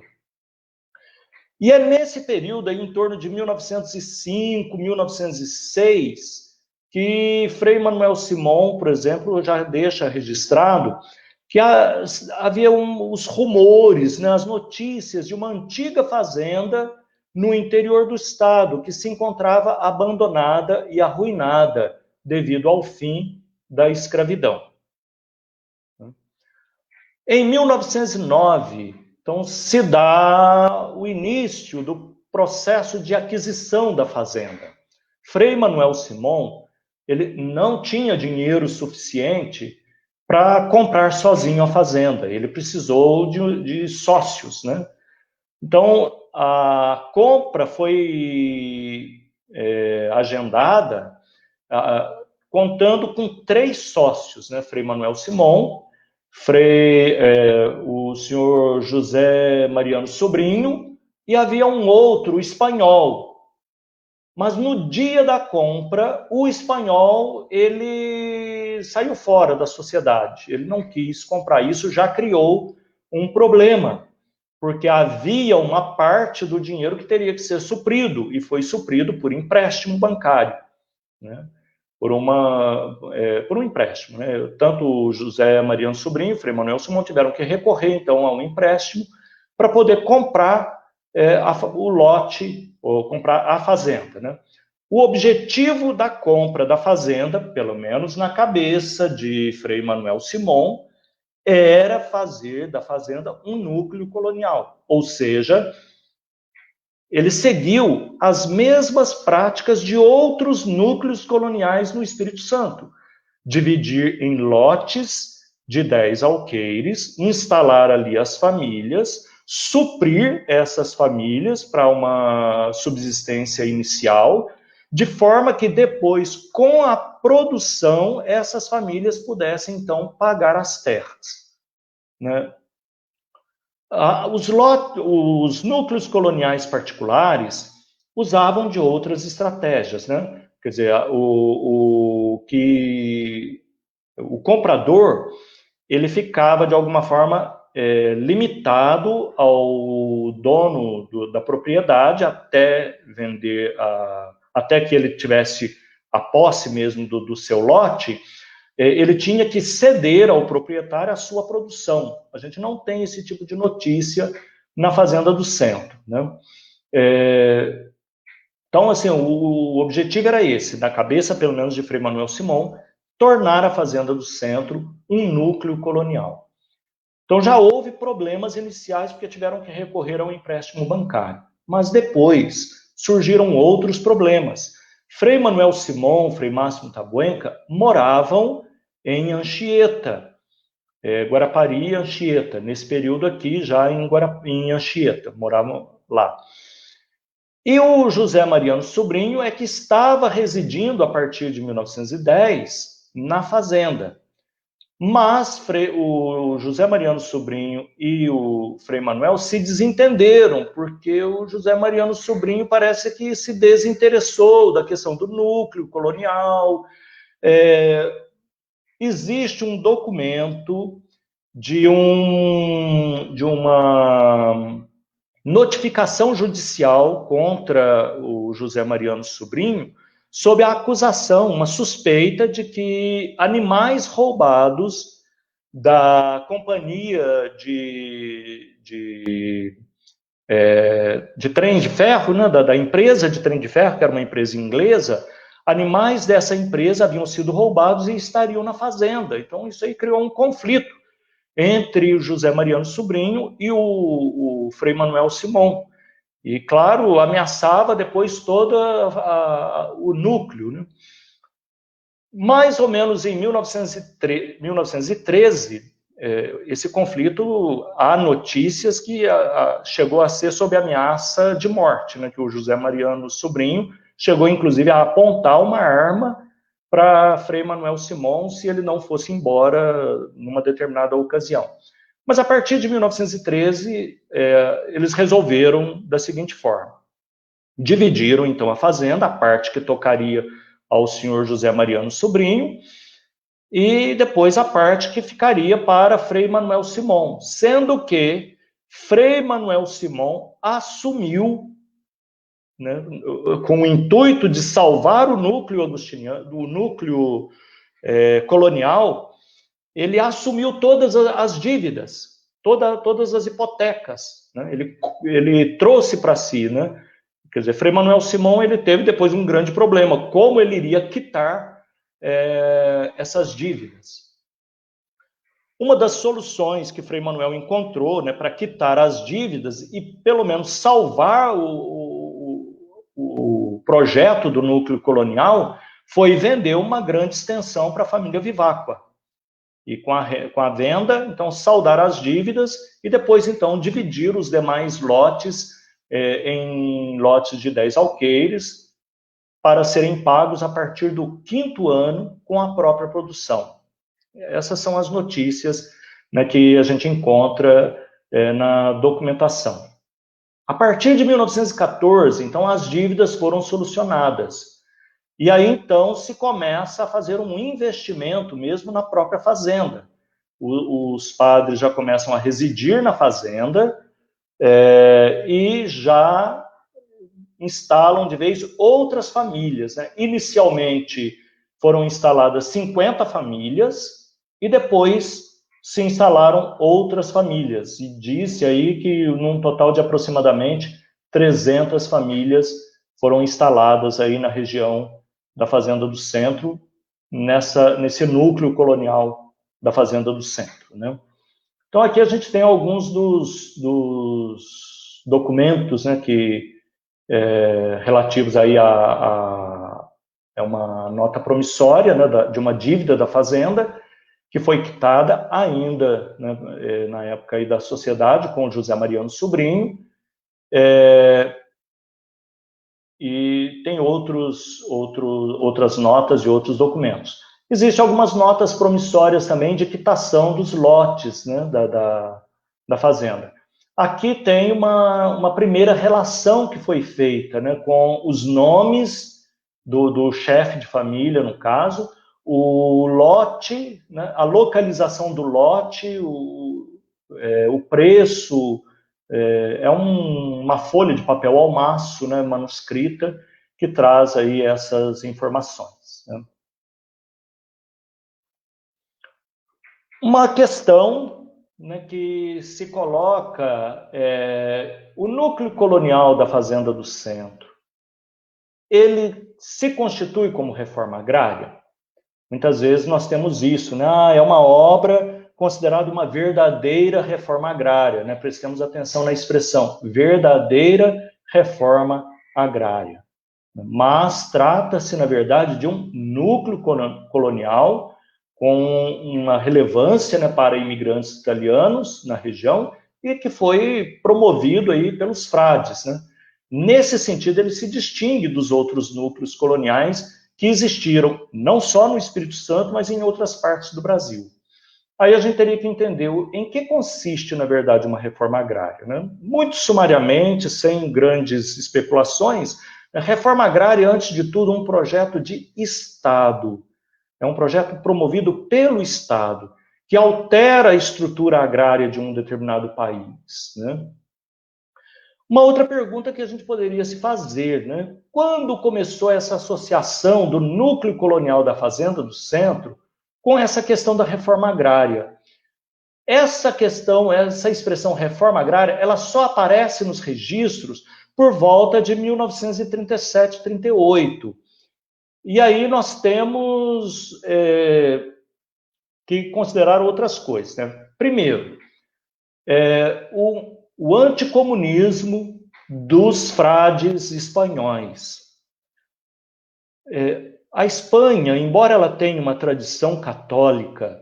E é nesse período, aí, em torno de 1905, 1906, que Frei Manuel Simon, por exemplo, já deixa registrado que havia os rumores, né, as notícias de uma antiga fazenda no interior do estado, que se encontrava abandonada e arruinada devido ao fim da escravidão. Em 1909, então, se dá o início do processo de aquisição da fazenda. Frei Manuel Simon, ele não tinha dinheiro suficiente para comprar sozinho a fazenda. Ele precisou de sócios, né? Então, a compra foi agendada contando com 3 sócios, né? Frei Manuel Simon, o senhor José Mariano Sobrinho, e havia um outro espanhol. Mas no dia da compra, o espanhol, ele saiu fora da sociedade. Ele não quis comprar. Isso já criou um problema, porque havia uma parte do dinheiro que teria que ser suprido, e foi suprido por empréstimo bancário, né? Por um empréstimo, né? Tanto o José Mariano Sobrinho e o Frei Manuel Simão tiveram que recorrer, então, a um empréstimo para poder comprar o lote, ou comprar a fazenda, né? O objetivo da compra da fazenda, pelo menos na cabeça de Frei Manuel Simão, era fazer da fazenda um núcleo colonial, ou seja, ele seguiu as mesmas práticas de outros núcleos coloniais no Espírito Santo, dividir em lotes de 10 alqueires, instalar ali as famílias, suprir essas famílias para uma subsistência inicial, de forma que depois, com a produção, essas famílias pudessem, então, pagar as terras, né? Os núcleos coloniais particulares usavam de outras estratégias, né? Quer dizer, o comprador, ele ficava, de alguma forma, limitado ao dono da propriedade até vender, até que ele tivesse a posse mesmo do seu lote. Ele tinha que ceder ao proprietário a sua produção. A gente não tem esse tipo de notícia na Fazenda do Centro, né? Então, assim, o objetivo era esse, na cabeça, pelo menos, de Frei Manuel Simão, tornar a Fazenda do Centro um núcleo colonial. Então, já houve problemas iniciais, porque tiveram que recorrer ao empréstimo bancário. Mas depois surgiram outros problemas. Frei Manuel Simão, Frei Máximo Tabuenca, moravam em Anchieta, Guarapari e Anchieta, nesse período aqui, já em Anchieta, moravam lá. E o José Mariano Sobrinho é que estava residindo, a partir de 1910, na fazenda. Mas o José Mariano Sobrinho e o Frei Manuel se desentenderam, porque o José Mariano Sobrinho parece que se desinteressou da questão do núcleo colonial. Existe um documento de uma notificação judicial contra o José Mariano Sobrinho, sob a acusação, uma suspeita de que animais roubados da companhia de trem de ferro, né, da empresa de trem de ferro, que era uma empresa inglesa, animais dessa empresa haviam sido roubados e estariam na fazenda. Então, isso aí criou um conflito entre o José Mariano Sobrinho e o Frei Manuel Simão. E, claro, ameaçava depois todo o núcleo, né? Mais ou menos em 1913, esse conflito, há notícias que chegou a ser sob ameaça de morte, né? Que o José Mariano Sobrinho chegou, inclusive, a apontar uma arma para Frei Manuel Simão se ele não fosse embora numa determinada ocasião. Mas, a partir de 1913, eles resolveram da seguinte forma. Dividiram, então, a fazenda, a parte que tocaria ao senhor José Mariano Sobrinho, e depois a parte que ficaria para Frei Manuel Simão, sendo que Frei Manuel Simão assumiu, né, com o intuito de salvar o núcleo agostiniano, o núcleo colonial, ele assumiu todas as dívidas, todas as hipotecas, né? Ele trouxe para si, né? Quer dizer, Frei Manuel Simão, ele teve depois um grande problema, como ele iria quitar essas dívidas. Uma das soluções que Frei Manuel encontrou, né, para quitar as dívidas e pelo menos salvar o projeto do núcleo colonial, foi vender uma grande extensão para a família Viváqua. E com a venda, então, saldar as dívidas e depois, então, dividir os demais lotes em lotes de 10 alqueires para serem pagos a partir do 5º ano com a própria produção. Essas são as notícias, né, que a gente encontra na documentação. A partir de 1914, então, as dívidas foram solucionadas. E aí, então, se começa a fazer um investimento mesmo na própria fazenda. Os padres já começam a residir na fazenda, e já instalam de vez outras famílias, né? Inicialmente foram instaladas 50 famílias e depois se instalaram outras famílias. E disse aí que num total de aproximadamente 300 famílias foram instaladas aí na região da Fazenda do Centro, nesse núcleo colonial da Fazenda do Centro, né? Então aqui a gente tem alguns dos documentos, né, relativos aí é uma nota promissória, né, de uma dívida da fazenda, que foi quitada ainda, né, na época aí da sociedade, com José Mariano Sobrinho, e tem outras notas e outros documentos. Existem algumas notas promissórias também de quitação dos lotes, né, da fazenda. Aqui tem uma primeira relação que foi feita, né, com os nomes do chefe de família, no caso, o lote, né, a localização do lote, o preço, uma folha de papel ao maço, né, manuscrita, que traz aí essas informações, né. Uma questão, né, que se coloca o núcleo colonial da Fazenda do Centro, ele se constitui como reforma agrária? Muitas vezes nós temos isso, né? É uma obra considerada uma verdadeira reforma agrária, né? Prestemos atenção na expressão, verdadeira reforma agrária. Mas trata-se, na verdade, de um núcleo colonial com uma relevância, né, para imigrantes italianos na região e que foi promovido aí pelos frades, né? Nesse sentido, ele se distingue dos outros núcleos coloniais que existiram não só no Espírito Santo, mas em outras partes do Brasil. Aí a gente teria que entender em que consiste, na verdade, uma reforma agrária, né? Muito sumariamente, sem grandes especulações, a reforma agrária, antes de tudo, é um projeto de Estado. É um projeto promovido pelo Estado, que altera a estrutura agrária de um determinado país, né? Uma outra pergunta que a gente poderia se fazer, né? Quando começou essa associação do núcleo colonial da Fazenda do Centro com essa questão da reforma agrária? Essa questão, essa expressão reforma agrária, ela só aparece nos registros por volta de 1937, 38. E aí nós temos que considerar outras coisas, né? Primeiro, o anticomunismo dos frades espanhóis. A Espanha, embora ela tenha uma tradição católica,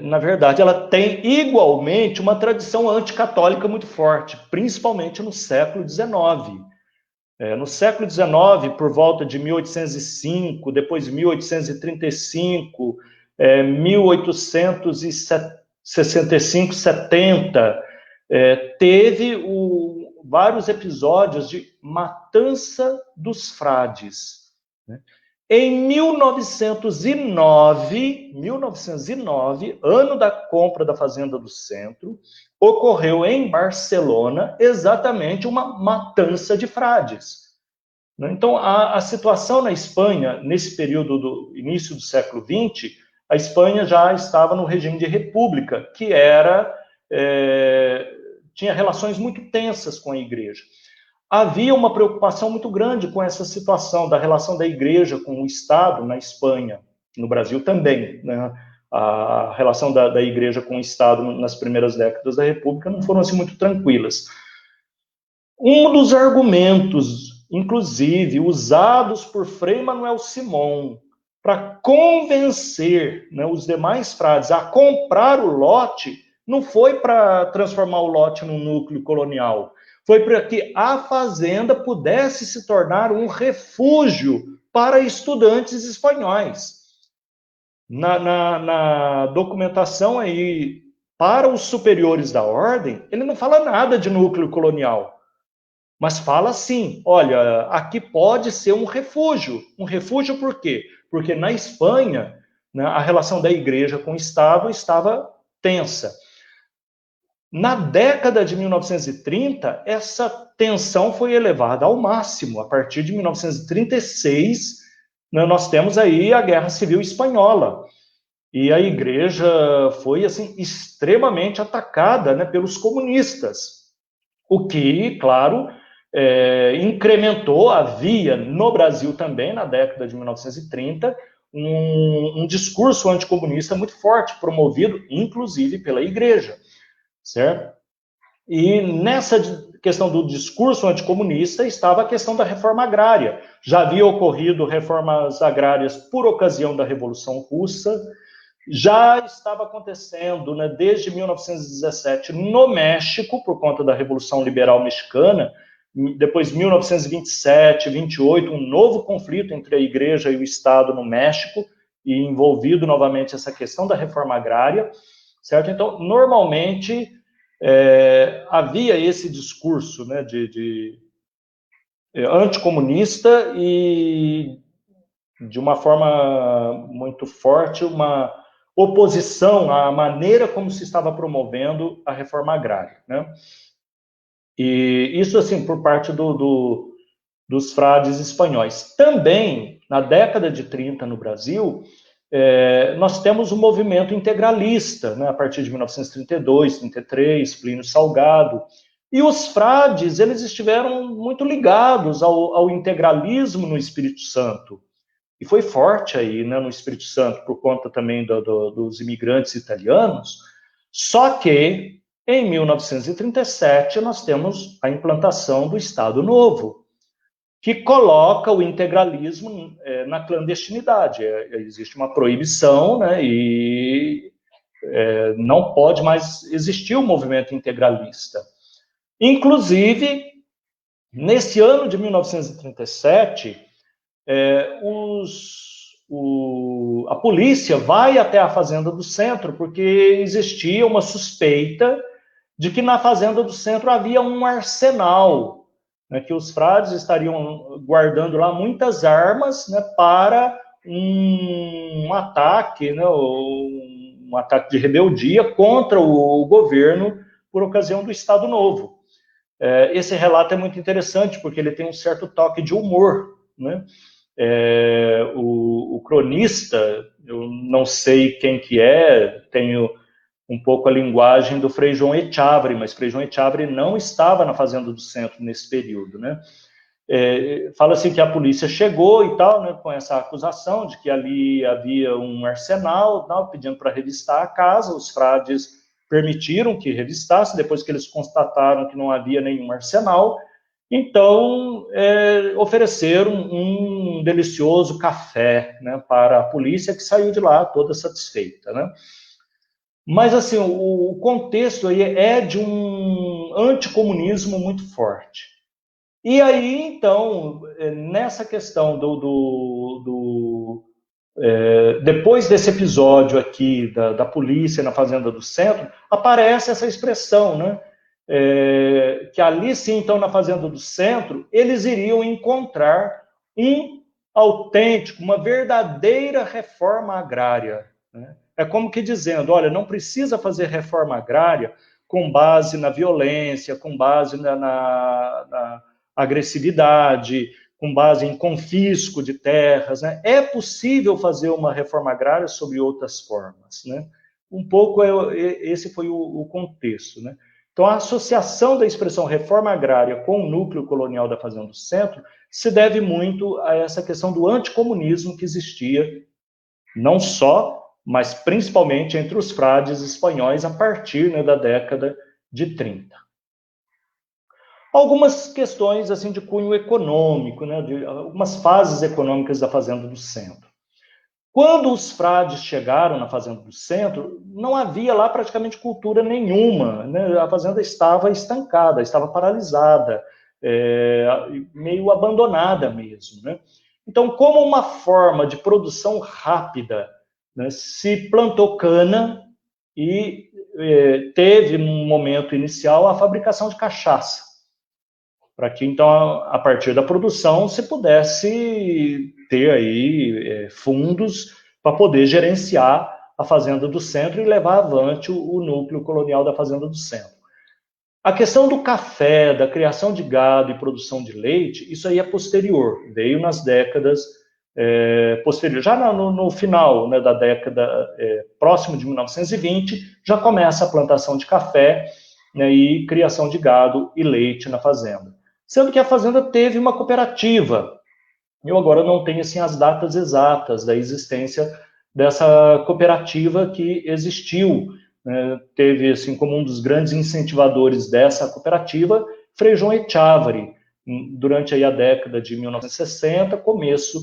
na verdade, ela tem igualmente uma tradição anticatólica muito forte, principalmente no século XIX. No século XIX, por volta de 1805, depois 1835, 1865, 70, teve vários episódios de matança dos frades, né? Em 1909, ano da compra da Fazenda do Centro, ocorreu em Barcelona exatamente uma matança de frades. Então, a situação na Espanha, nesse período do início do século XX, a Espanha já estava no regime de república, que tinha relações muito tensas com a igreja. Havia uma preocupação muito grande com essa situação da relação da igreja com o Estado na Espanha, no Brasil também, né? A relação da igreja com o Estado nas primeiras décadas da República não foram assim muito tranquilas. Um dos argumentos, inclusive, usados por Frei Manuel Simón para convencer, né, os demais frades a comprar o lote, não foi para transformar o lote num núcleo colonial, foi para que a fazenda pudesse se tornar um refúgio para estudantes espanhóis. Na documentação aí, para os superiores da ordem, ele não fala nada de núcleo colonial, mas fala assim, olha, aqui pode ser um refúgio. Um refúgio por quê? Porque na Espanha, né, a relação da igreja com o Estado estava tensa. Na década de 1930, essa tensão foi elevada ao máximo. A partir de 1936, né, nós temos aí a Guerra Civil Espanhola. E a igreja foi assim extremamente atacada, né, pelos comunistas. O que, claro, incrementou, havia no Brasil também, na década de 1930, um discurso anticomunista muito forte, promovido, inclusive, pela igreja, certo? E nessa questão do discurso anticomunista estava a questão da reforma agrária. Já havia ocorrido reformas agrárias por ocasião da Revolução Russa, já estava acontecendo, né, desde 1917 no México, por conta da Revolução Liberal Mexicana, depois 1927, 28, um novo conflito entre a igreja e o Estado no México, e envolvido novamente essa questão da reforma agrária, certo? Então, normalmente, havia esse discurso, né, de anticomunista e, de uma forma muito forte, uma oposição à maneira como se estava promovendo a reforma agrária, né? E isso, assim, por parte dos frades espanhóis. Também, na década de 30 no Brasil, nós temos um movimento integralista, né, a partir de 1932, 33, Plínio Salgado, e os frades, eles estiveram muito ligados ao integralismo no Espírito Santo, e foi forte aí, né, no Espírito Santo, por conta também dos imigrantes italianos, só que, em 1937, nós temos a implantação do Estado Novo, que coloca o integralismo na clandestinidade. Existe uma proibição, né, e não pode mais existir o movimento integralista. Inclusive, nesse ano de 1937, a polícia vai até a Fazenda do Centro, porque existia uma suspeita de que na Fazenda do Centro havia um arsenal, né, que os frades estariam guardando lá muitas armas, né, para um ataque, né, um ataque de rebeldia contra o governo por ocasião do Estado Novo. Esse relato é muito interessante, porque ele tem um certo toque de humor, né? O cronista, eu não sei quem que tenho um pouco a linguagem do Frei João Echavre, mas Frei João Echavre não estava na Fazenda do Centro nesse período, né? Fala-se que a polícia chegou e tal, né, com essa acusação de que ali havia um arsenal, tal, pedindo para revistar a casa. Os frades permitiram que revistasse, depois que eles constataram que não havia nenhum arsenal. Então, ofereceram um delicioso café, né, para a polícia, que saiu de lá toda satisfeita, né? Mas, assim, o contexto aí é de um anticomunismo muito forte. E aí, então, nessa questão depois desse episódio aqui da polícia na Fazenda do Centro, aparece essa expressão, né? Que ali sim, então, na Fazenda do Centro, eles iriam encontrar um autêntico, uma verdadeira reforma agrária, né? É como que dizendo, olha, não precisa fazer reforma agrária com base na violência, com base na agressividade, com base em confisco de terras, né? É possível fazer uma reforma agrária sob outras formas, né? Um pouco esse foi o contexto, né? Então, a associação da expressão reforma agrária com o núcleo colonial da Fazenda do Centro se deve muito a essa questão do anticomunismo que existia, não só, mas principalmente entre os frades espanhóis a partir, né, da década de 30. Algumas questões assim de cunho econômico, né, de algumas fases econômicas da Fazenda do Centro. Quando os frades chegaram na Fazenda do Centro, não havia lá praticamente cultura nenhuma, né? A fazenda estava estancada, estava paralisada, meio abandonada mesmo, né? Então, como uma forma de produção rápida, né, se plantou cana e teve, num momento inicial, a fabricação de cachaça, para que, então, a partir da produção, se pudesse ter aí fundos para poder gerenciar a Fazenda do Centro e levar avante o núcleo colonial da Fazenda do Centro. A questão do café, da criação de gado e produção de leite, isso aí é posterior, veio nas décadas posteriores. Já no final, né, da década próximo de 1920, já começa a plantação de café, né, e criação de gado e leite na fazenda. Sendo que a fazenda teve uma cooperativa. Eu agora não tenho assim, as datas exatas da existência dessa cooperativa que existiu, né? Teve assim como um dos grandes incentivadores dessa cooperativa Frei João Etchavari, durante aí a década de 1960, começo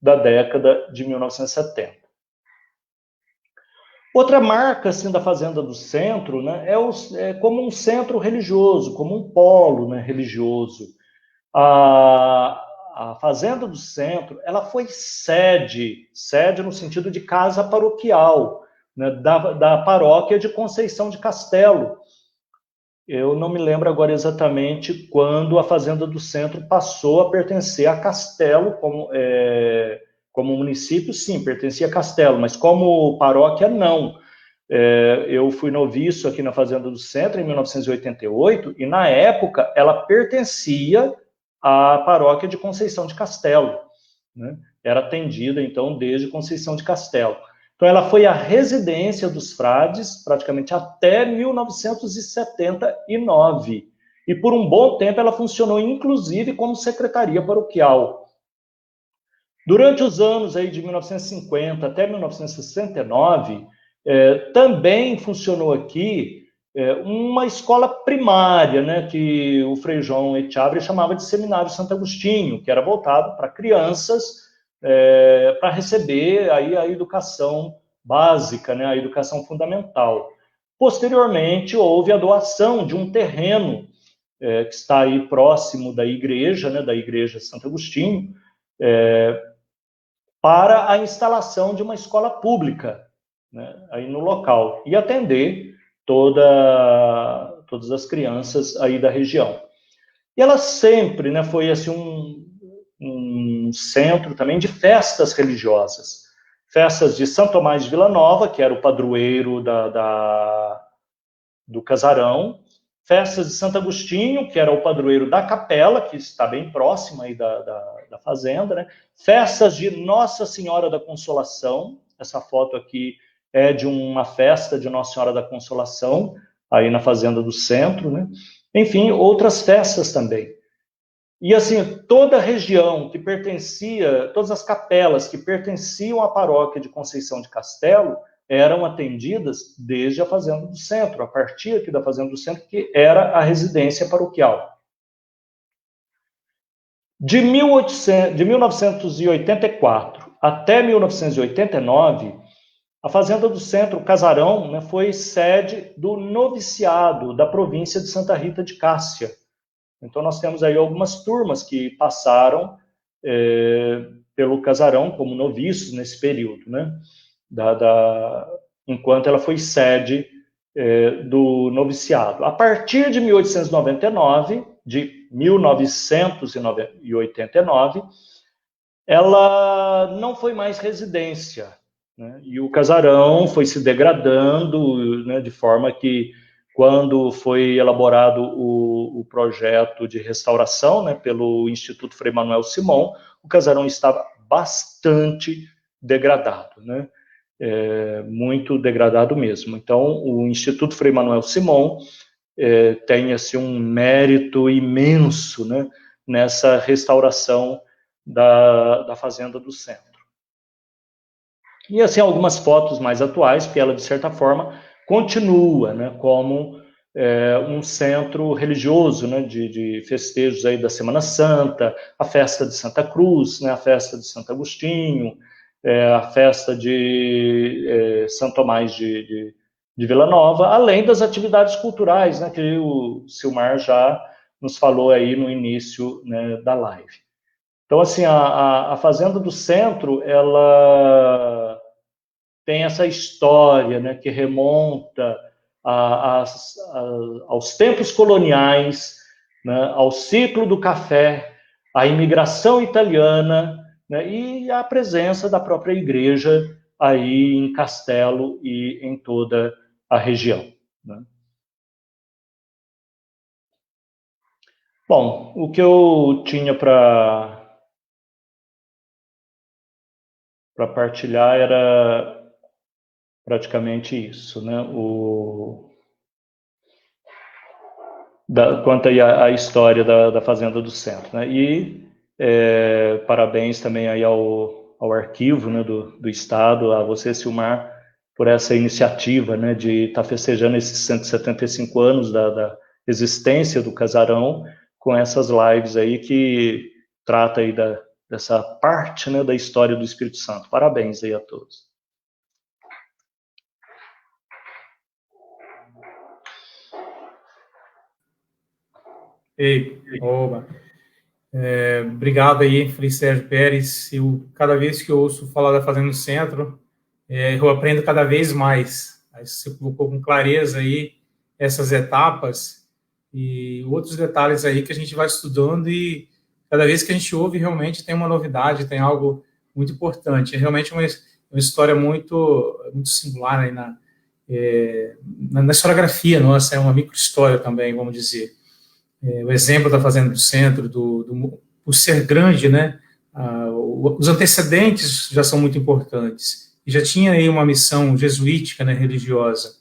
da década de 1970. Outra marca assim da Fazenda do Centro, né, é como um centro religioso, como um polo, né, religioso. A Fazenda do Centro, ela foi sede no sentido de casa paroquial, né, da paróquia de Conceição de Castelo. Eu não me lembro agora exatamente quando a Fazenda do Centro passou a pertencer a Castelo, como município, sim, pertencia a Castelo, mas como paróquia, não. Eu fui noviço aqui na Fazenda do Centro em 1988, e na época ela pertencia à paróquia de Conceição de Castelo, né? Era atendida, então, desde Conceição de Castelo. Então, ela foi a residência dos frades praticamente até 1979. E por um bom tempo ela funcionou, inclusive, como secretaria paroquial. Durante os anos aí de 1950 até 1969, também funcionou aqui uma escola primária, né, que o Frei João Etchavari chamava de Seminário Santo Agostinho, que era voltado para crianças, para receber aí a educação básica, né, a educação fundamental. Posteriormente, houve a doação de um terreno que está aí próximo da igreja, né, da Igreja Santo Agostinho, para a instalação de uma escola pública, né, aí no local, e atender todas as crianças aí da região. E ela sempre, né, foi assim, um centro também de festas religiosas. Festas de São Tomás de Vila Nova, que era o padroeiro do casarão. Festas de Santo Agostinho, que era o padroeiro da capela, que está bem próxima aí da fazenda, né? Festas de Nossa Senhora da Consolação. Essa foto aqui é de uma festa de Nossa Senhora da Consolação, aí na Fazenda do Centro, né? Enfim, outras festas também. E assim, toda a região que pertencia, todas as capelas que pertenciam à paróquia de Conceição de Castelo eram atendidas desde a Fazenda do Centro, a partir aqui da Fazenda do Centro, que era a residência paroquial. De 1984 até 1989, a Fazenda do Centro, o Casarão, né, foi sede do noviciado da província de Santa Rita de Cássia. Então, nós temos aí algumas turmas que passaram pelo Casarão como noviços nesse período, né? Enquanto ela foi sede do noviciado. A partir de 1989, ela não foi mais residência, né? E o Casarão foi se degradando, né, de forma que, quando foi elaborado o projeto de restauração, né, pelo Instituto Frei Manuel Simon, o Casarão estava bastante degradado, né? Muito degradado mesmo. Então, o Instituto Frei Manuel Simon tem assim, um mérito imenso, né, nessa restauração da Fazenda do Centro. E assim, algumas fotos mais atuais, porque ela, de certa forma, continua, né, como um centro religioso, né, de festejos aí da Semana Santa, a festa de Santa Cruz, né, a festa de Santo Agostinho, a festa de São Tomás de Vila Nova, além das atividades culturais, né, que o Silmar já nos falou aí no início, né, da live. Então, assim, a Fazenda do Centro, ela tem essa história, né, que remonta aos tempos coloniais, né, ao ciclo do café, à imigração italiana, né, e à presença da própria igreja aí em Castelo e em toda a região, né. Bom, o que eu tinha para partilhar era praticamente isso, né? Quanto à história da Fazenda do Centro, né? E parabéns também aí ao arquivo, né, do Estado, a você, Silmar, por essa iniciativa, né, de estar festejando esses 175 anos da existência do Casarão, com essas lives aí que trata aí dessa parte, né, da história do Espírito Santo. Parabéns aí a todos. Ei, oba. Obrigado aí, Frei Sérgio Pérez. Cada vez que eu ouço falar da Fazenda do Centro, eu aprendo cada vez mais. Aí você colocou com clareza aí essas etapas e outros detalhes aí que a gente vai estudando, e cada vez que a gente ouve, realmente tem uma novidade, tem algo muito importante. É realmente uma história muito, muito singular aí na historiografia nossa, é uma micro-história também, vamos dizer. O exemplo da Fazenda do Centro, por ser grande, né? Os antecedentes já são muito importantes. E já tinha aí uma missão jesuítica, né, religiosa.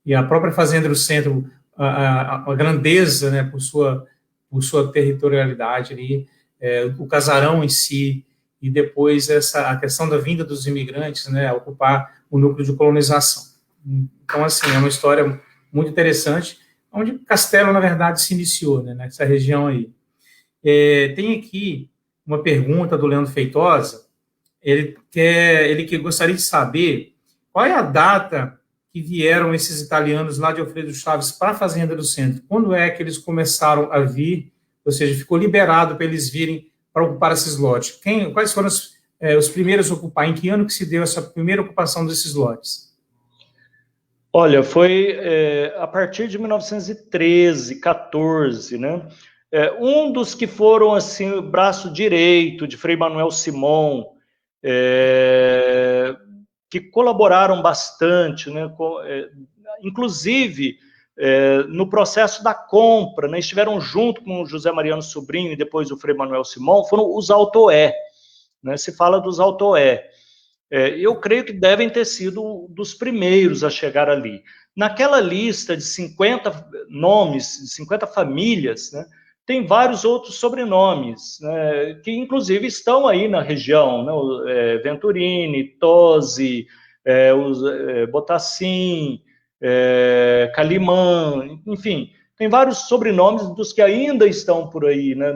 E a própria Fazenda do Centro, a grandeza, né, por sua territorialidade ali, o casarão em si, e depois a questão da vinda dos imigrantes, né, a ocupar o núcleo de colonização. Então, assim, é uma história muito interessante, onde o Castelo, na verdade, se iniciou, né, nessa região aí. Tem aqui uma pergunta do Leandro Feitosa. Ele que gostaria de saber qual é a data que vieram esses italianos lá de Alfredo Chaves para a Fazenda do Centro. Quando é que eles começaram a vir, ou seja, ficou liberado para eles virem para ocupar esses lotes? Quais foram os primeiros a ocupar? Em que ano que se deu essa primeira ocupação desses lotes? Olha, foi a partir de 1913, 14, né? Um dos que foram, assim, o braço direito de Frei Manuel Simon, que colaboraram bastante, né? Inclusive, no processo da compra, né? Estiveram junto com o José Mariano Sobrinho e depois o Frei Manuel Simon, foram os Altoé, né? Se fala dos Altoé. Eu creio que devem ter sido dos primeiros a chegar ali. Naquela lista de 50 nomes, de 50 famílias, né, tem vários outros sobrenomes, né, que inclusive estão aí na região, né, Venturini, Tosi, Botassin, Calimã, enfim, tem vários sobrenomes dos que ainda estão por aí, né,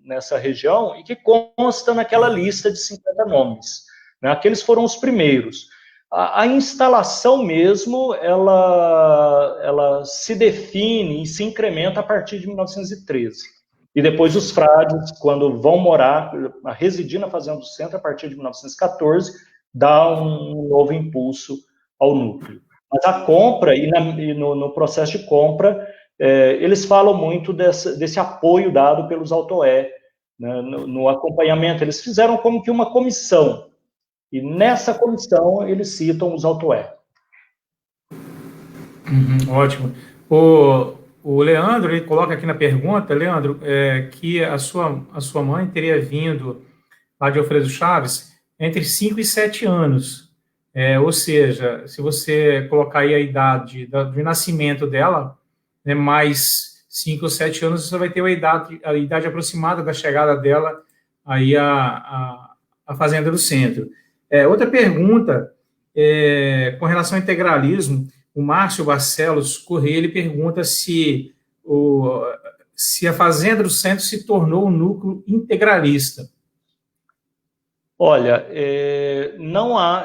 nessa região e que consta naquela lista de 50 nomes. Né? Aqueles foram os primeiros. A instalação mesmo, ela se define e se incrementa a partir de 1913. E depois os frades, quando vão morar, residir na Fazenda do Centro, a partir de 1914, dá um novo impulso ao núcleo. Mas a compra, e no processo de compra, eles falam muito desse apoio dado pelos Altoé, né, no acompanhamento. Eles fizeram como que uma comissão, e nessa comissão eles citam os Altoé. Ótimo. O Leandro, ele coloca aqui na pergunta, Leandro, que a sua mãe teria vindo lá de Alfredo Chaves entre 5 e 7 anos. Ou seja, se você colocar aí a idade do nascimento dela, né, mais 5 ou 7 anos, você vai ter a idade aproximada da chegada dela aí à Fazenda do Centro. Outra pergunta, com relação ao integralismo, o Márcio Barcelos Correia, ele pergunta se a Fazenda do Centro se tornou um núcleo integralista. Olha,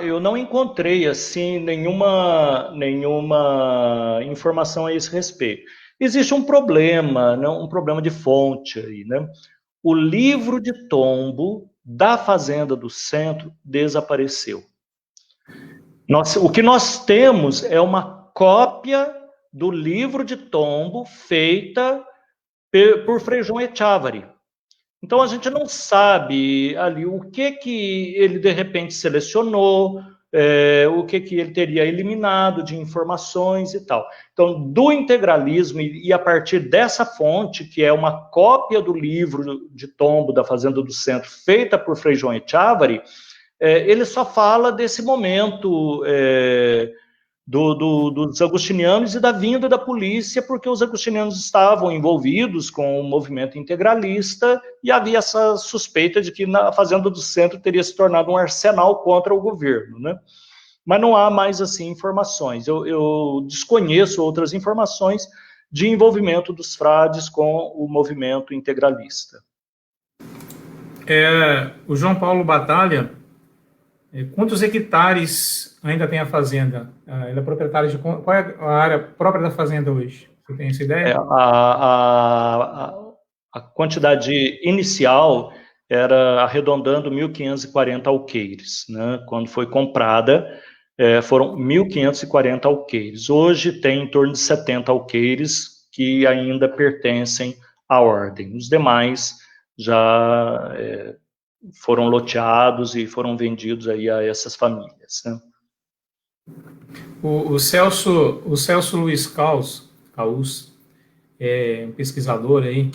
eu não encontrei assim nenhuma informação a esse respeito. Existe um problema, né, um problema de fonte aí, né? O livro de tombo da Fazenda do Centro desapareceu. O que nós temos é uma cópia do livro de tombo feita por Frei João Echavarri. Então, a gente não sabe ali o que ele, de repente, selecionou, o que ele teria eliminado de informações e tal. Então, do integralismo, e a partir dessa fonte, que é uma cópia do livro de tombo da Fazenda do Centro, feita por Frei João Etchavari, ele só fala desse momento dos agostinianos e da vinda da polícia, porque os agostinianos estavam envolvidos com o movimento integralista e havia essa suspeita de que a Fazenda do Centro teria se tornado um arsenal contra o governo, né? Mas não há mais, assim, informações. Eu desconheço outras informações de envolvimento dos frades com o movimento integralista. O João Paulo Batalha, quantos hectares ainda tem a fazenda? Ele é proprietário de... Qual é a área própria da fazenda hoje? Você tem essa ideia? A quantidade inicial era arredondando 1.540 alqueires, né? Quando foi comprada, foram 1.540 alqueires. Hoje tem em torno de 70 alqueires que ainda pertencem à ordem. Os demais já foram loteados e foram vendidos aí a essas famílias, né? O Celso Luiz Caus, um pesquisador aí,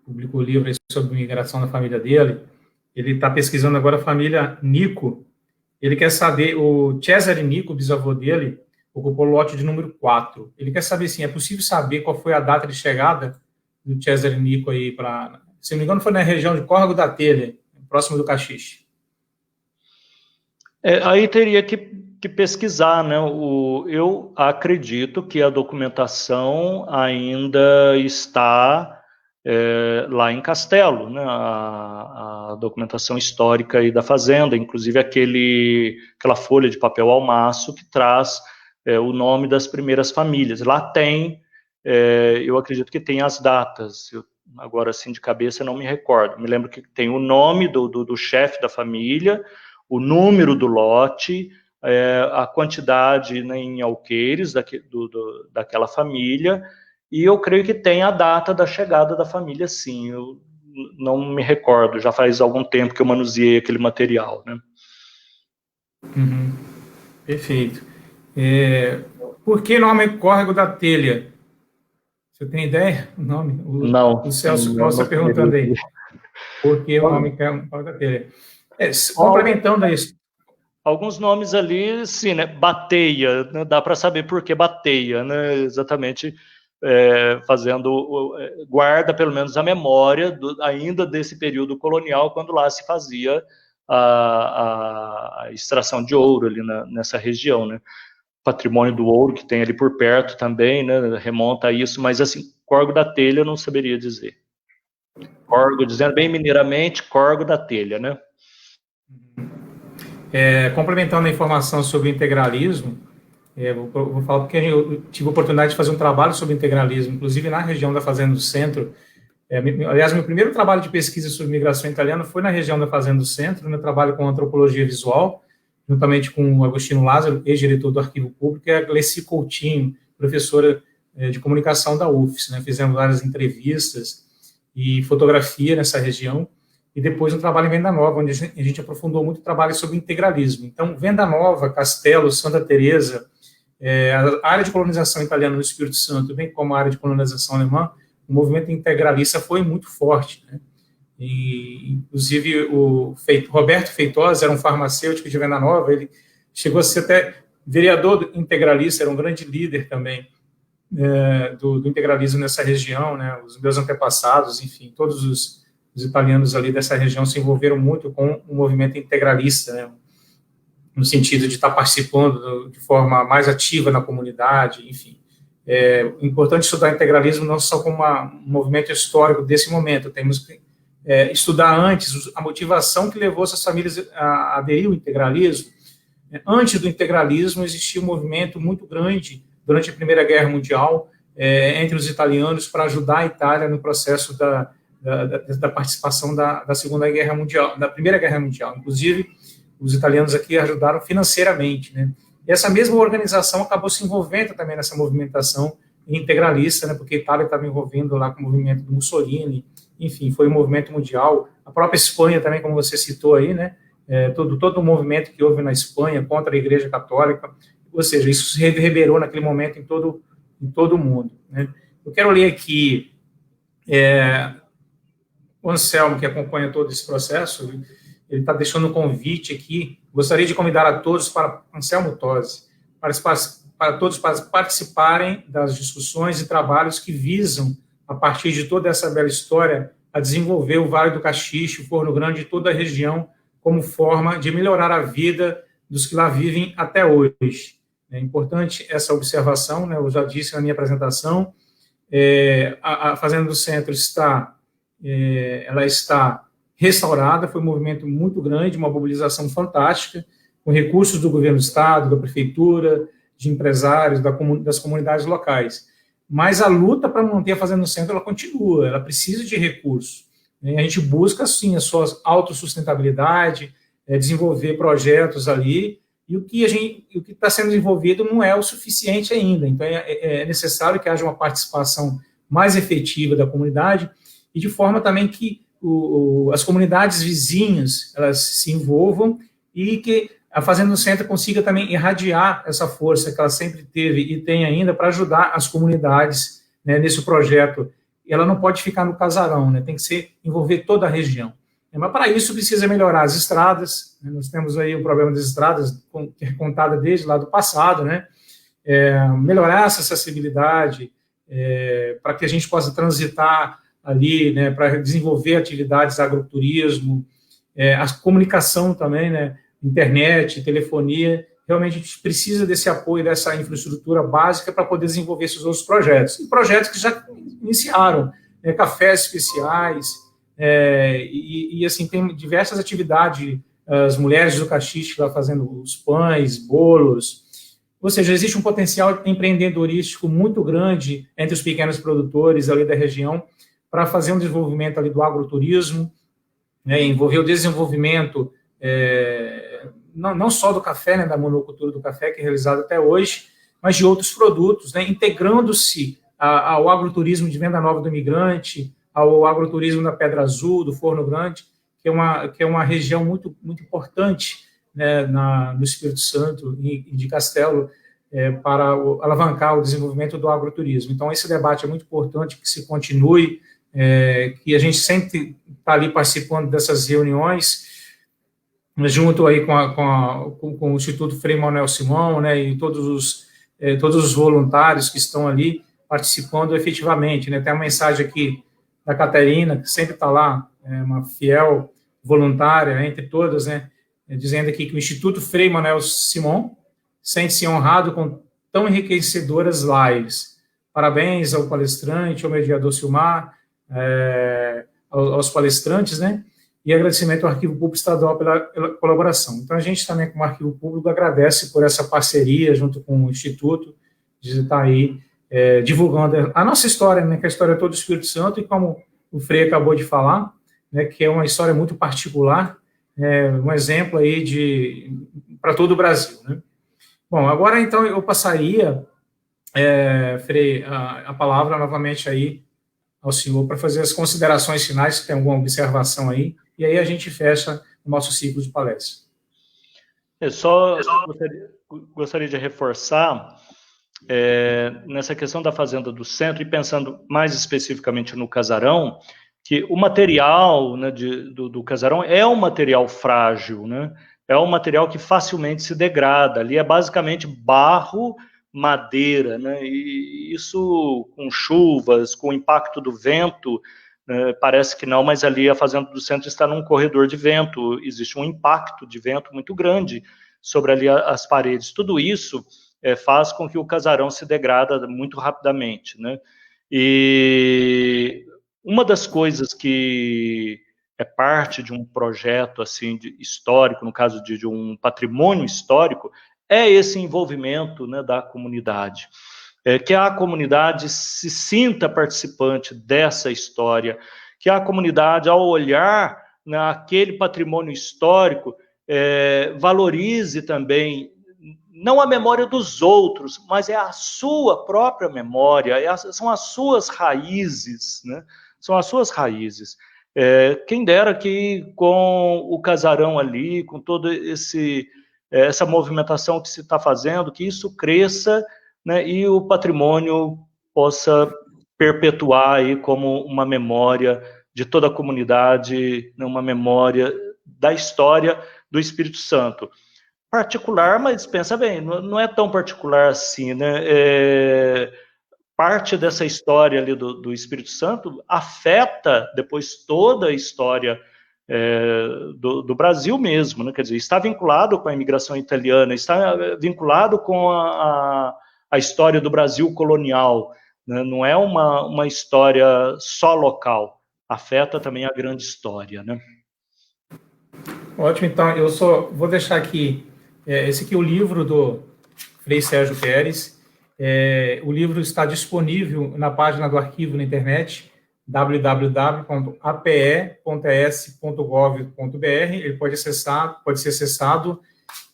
publicou livro sobre migração da família dele. Ele está pesquisando agora a família Nico. Ele quer saber, o Cesare Nico, bisavô dele, ocupou o lote de número 4. Ele quer saber, sim, é possível saber qual foi a data de chegada do Cesare Nico aí para... Se não me engano, foi na região de Córrego da Telha, próximo do Caxixe. Aí teria que pesquisar, né? Eu acredito que a documentação ainda está lá em Castelo, né? A documentação histórica aí da fazenda, inclusive aquela folha de papel almaço que traz o nome das primeiras famílias. Lá tem, eu acredito que tem as datas. Agora, assim, de cabeça, não me recordo. Me lembro que tem o nome do chefe da família, o número do lote, a quantidade, né, em alqueires daquela família, e eu creio que tem a data da chegada da família, sim. Eu não me recordo, já faz algum tempo que eu manuseei aquele material, né? Uhum. Perfeito. Por que nome Córrego da Telha? Você tem ideia? O nome? Não. O Celso Costa perguntando aí. Por que o nome Córrego da Telha? Complementando isso. Alguns nomes ali, sim, né? Bateia, né? Dá para saber por que Bateia, né? Exatamente, guarda pelo menos a memória ainda desse período colonial, quando lá se fazia a extração de ouro ali nessa região, né? Patrimônio do ouro que tem ali por perto também, né? Remonta a isso, mas assim, Córrego da Telha eu não saberia dizer. Córrego, dizendo bem mineiramente, Córrego da Telha, né? Complementando a informação sobre o integralismo, vou falar porque eu tive a oportunidade de fazer um trabalho sobre integralismo, inclusive na região da Fazenda do Centro. Aliás, meu primeiro trabalho de pesquisa sobre migração italiana foi na região da Fazenda do Centro, no trabalho com antropologia visual, juntamente com o Agostinho Lázaro, ex-diretor do Arquivo Público, e a Gleci Coutinho, professora de comunicação da UFES, né? Fizemos várias entrevistas e fotografia nessa região, e depois um trabalho em Venda Nova, onde a gente aprofundou muito o trabalho sobre integralismo. Então, Venda Nova, Castelo, Santa Teresa, a área de colonização italiana no Espírito Santo, bem como a área de colonização alemã, o movimento integralista foi muito forte, né? E, inclusive, o Roberto Feitosa era um farmacêutico de Venda Nova, ele chegou a ser até vereador integralista, era um grande líder também do integralismo nessa região, né? Os meus antepassados, enfim, todos os italianos ali dessa região se envolveram muito com o movimento integralista, né? No sentido de estar participando de forma mais ativa na comunidade, enfim. É importante estudar integralismo não só como um movimento histórico desse momento, temos que estudar antes a motivação que levou essas famílias a aderir ao integralismo. Antes do integralismo existia um movimento muito grande durante a Primeira Guerra Mundial entre os italianos para ajudar a Itália no processo da participação da Segunda Guerra Mundial, da Primeira Guerra Mundial. Inclusive, os italianos aqui ajudaram financeiramente, né? E essa mesma organização acabou se envolvendo também nessa movimentação integralista, né? Porque a Itália estava envolvendo lá com o movimento do Mussolini, enfim, foi um movimento mundial. A própria Espanha também, como você citou aí, né? todo o movimento que houve na Espanha contra a Igreja Católica, ou seja, isso se reverberou naquele momento em todo o mundo, né? Eu quero ler aqui o Anselmo, que acompanha todo esse processo, ele está deixando um convite aqui. Gostaria de convidar a todos para Anselmo Tosi, para todos para participarem das discussões e trabalhos que visam, a partir de toda essa bela história, a desenvolver o Vale do Caxixe, o Forno Grande e toda a região como forma de melhorar a vida dos que lá vivem até hoje. É importante essa observação, né? Eu já disse na minha apresentação, a Fazenda do Centro ela está restaurada, foi um movimento muito grande, uma mobilização fantástica, com recursos do governo do estado, da prefeitura, de empresários, das comunidades locais. Mas a luta para manter a Fazenda do Centro, ela continua, ela precisa de recursos. A gente busca, sim, a sua autossustentabilidade, desenvolver projetos ali, e o que está sendo desenvolvido não é o suficiente ainda. Então, é necessário que haja uma participação mais efetiva da comunidade, e de forma também que as comunidades vizinhas elas se envolvam e que a Fazenda do Centro consiga também irradiar essa força que ela sempre teve e tem ainda para ajudar as comunidades, né, nesse projeto. Ela não pode ficar no casarão, né, tem que envolver toda a região. Mas para isso precisa melhorar as estradas, né? Nós temos aí o problema das estradas, que é contada desde lá do passado, né? Melhorar essa acessibilidade, para que a gente possa transitar ali, né, para desenvolver atividades agroturismo, a comunicação também, né, internet, telefonia. Realmente a gente precisa desse apoio, dessa infraestrutura básica para poder desenvolver esses outros projetos. E projetos que já iniciaram, né, cafés especiais, e assim, tem diversas atividades, as mulheres do Caxixe lá fazendo os pães, bolos. Ou seja, existe um potencial empreendedorístico muito grande entre os pequenos produtores ali da região para fazer um desenvolvimento ali do agroturismo, né, envolver o desenvolvimento não só do café, né, da monocultura do café, que é realizado até hoje, mas de outros produtos, né, integrando-se ao agroturismo de Venda Nova do Imigrante, ao agroturismo da Pedra Azul, do Forno Grande, que é uma região muito, muito importante, né, no Espírito Santo e de Castelo, para alavancar o desenvolvimento do agroturismo. Então, esse debate é muito importante que se continue, que a gente sempre está ali participando dessas reuniões, junto aí com o Instituto Frei Manuel Simão, né, e todos os voluntários que estão ali participando efetivamente, né. Tem uma mensagem aqui da Caterina, que sempre está lá, uma fiel voluntária entre todas, né, dizendo aqui que o Instituto Frei Manuel Simão sente-se honrado com tão enriquecedoras lives. Parabéns ao palestrante, ao mediador Silmar, aos palestrantes, né, e agradecimento ao Arquivo Público Estadual pela colaboração. Então, a gente também, como Arquivo Público, agradece por essa parceria junto com o Instituto, de estar aí divulgando a nossa história, né, que é a história toda do Espírito Santo, e como o Frei acabou de falar, né, que é uma história muito particular, um exemplo aí para todo o Brasil, né. Bom, agora, então, eu passaria, Frei, a palavra novamente aí ao senhor para fazer as considerações finais, se tem alguma observação aí, e aí a gente fecha o nosso ciclo de palestra. Eu só gostaria de reforçar nessa questão da Fazenda do Centro, e pensando mais especificamente no casarão, que o material, né, do casarão é um material frágil, né? É um material que facilmente se degrada. Ali é basicamente barro, madeira, né? E isso com chuvas, com o impacto do vento, parece que não, mas ali a Fazenda do Centro está num corredor de vento, existe um impacto de vento muito grande sobre ali as paredes. Tudo isso faz com que o casarão se degrada muito rapidamente, né? E uma das coisas que é parte de um projeto assim histórico, no caso de um patrimônio histórico, é esse envolvimento, né, da comunidade. Que a comunidade se sinta participante dessa história, que a comunidade, ao olhar naquele patrimônio histórico, valorize também, não a memória dos outros, mas é a sua própria memória, são as suas raízes, né? São as suas raízes. Quem dera que com o casarão ali, com toda essa movimentação que se está fazendo, que isso cresça, né, e o patrimônio possa perpetuar aí como uma memória de toda a comunidade, né, uma memória da história do Espírito Santo. Particular, mas pensa bem, não é tão particular assim, né? Parte dessa história ali do Espírito Santo afeta depois toda a história do Brasil mesmo, né? Quer dizer, está vinculado com a imigração italiana, está vinculado com a história do Brasil colonial, né? Não é uma história só local, afeta também a grande história, né? Ótimo, então, eu só vou deixar aqui, esse aqui é o livro do Frei Sérgio Pérez. O livro está disponível na página do arquivo na internet, www.ape.es.gov.br. Ele pode ser acessado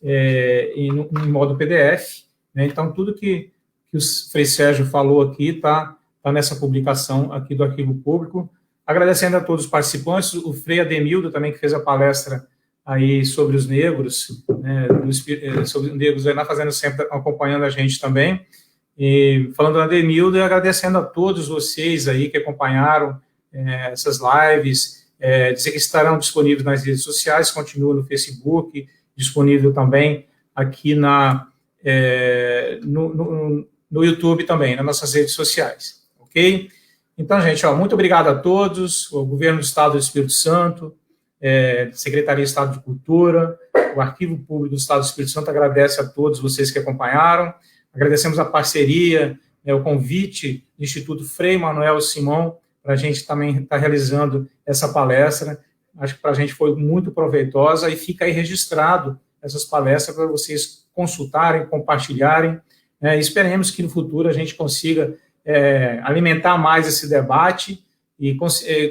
em modo PDF, né? Então, tudo que o Frei Sérgio falou aqui está nessa publicação aqui do Arquivo Público. Agradecendo a todos os participantes, o Frei Ademildo também, que fez a palestra aí sobre os negros, né, sobre os negros na Fazenda sempre acompanhando a gente também. E falando do Ademildo, e agradecendo a todos vocês aí que acompanharam essas lives, dizer que estarão disponíveis nas redes sociais, continua no Facebook, disponível também aqui no YouTube também, nas nossas redes sociais, ok? Então, gente, muito obrigado a todos, o Governo do Estado do Espírito Santo, Secretaria de Estado de Cultura, o Arquivo Público do Estado do Espírito Santo agradece a todos vocês que acompanharam, agradecemos a parceria, o convite do Instituto Frei Manuel Simão, para a gente também estar realizando essa palestra, acho que para a gente foi muito proveitosa, e fica aí registrado essas palestras para vocês consultarem, compartilharem, e esperemos que no futuro a gente consiga alimentar mais esse debate e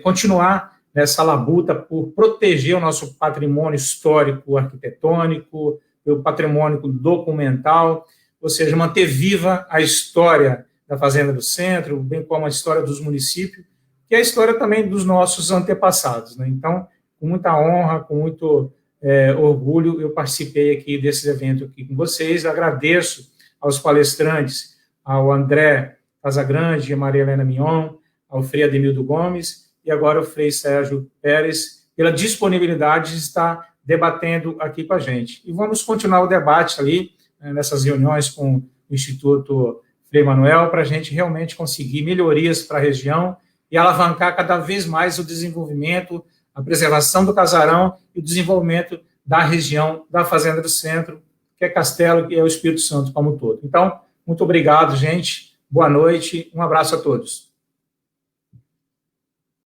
continuar nessa labuta por proteger o nosso patrimônio histórico, arquitetônico, o patrimônio documental, ou seja, manter viva a história da Fazenda do Centro, bem como a história dos municípios, que é a história também dos nossos antepassados, né? Então, com muita honra, com muito orgulho, eu participei aqui desse evento aqui com vocês, agradeço aos palestrantes, ao André Casagrande, a Maria Helena Mignon, ao Frei Ademildo Gomes, e agora o Frei Sérgio Pérez, pela disponibilidade de estar debatendo aqui com a gente. E vamos continuar o debate ali, nessas reuniões com o Instituto Frei Manuel, para a gente realmente conseguir melhorias para a região e alavancar cada vez mais o desenvolvimento, a preservação do casarão e o desenvolvimento da região da Fazenda do Centro, que é Castelo, que é o Espírito Santo como um todo. Então, muito obrigado, gente. Boa noite. Um abraço a todos.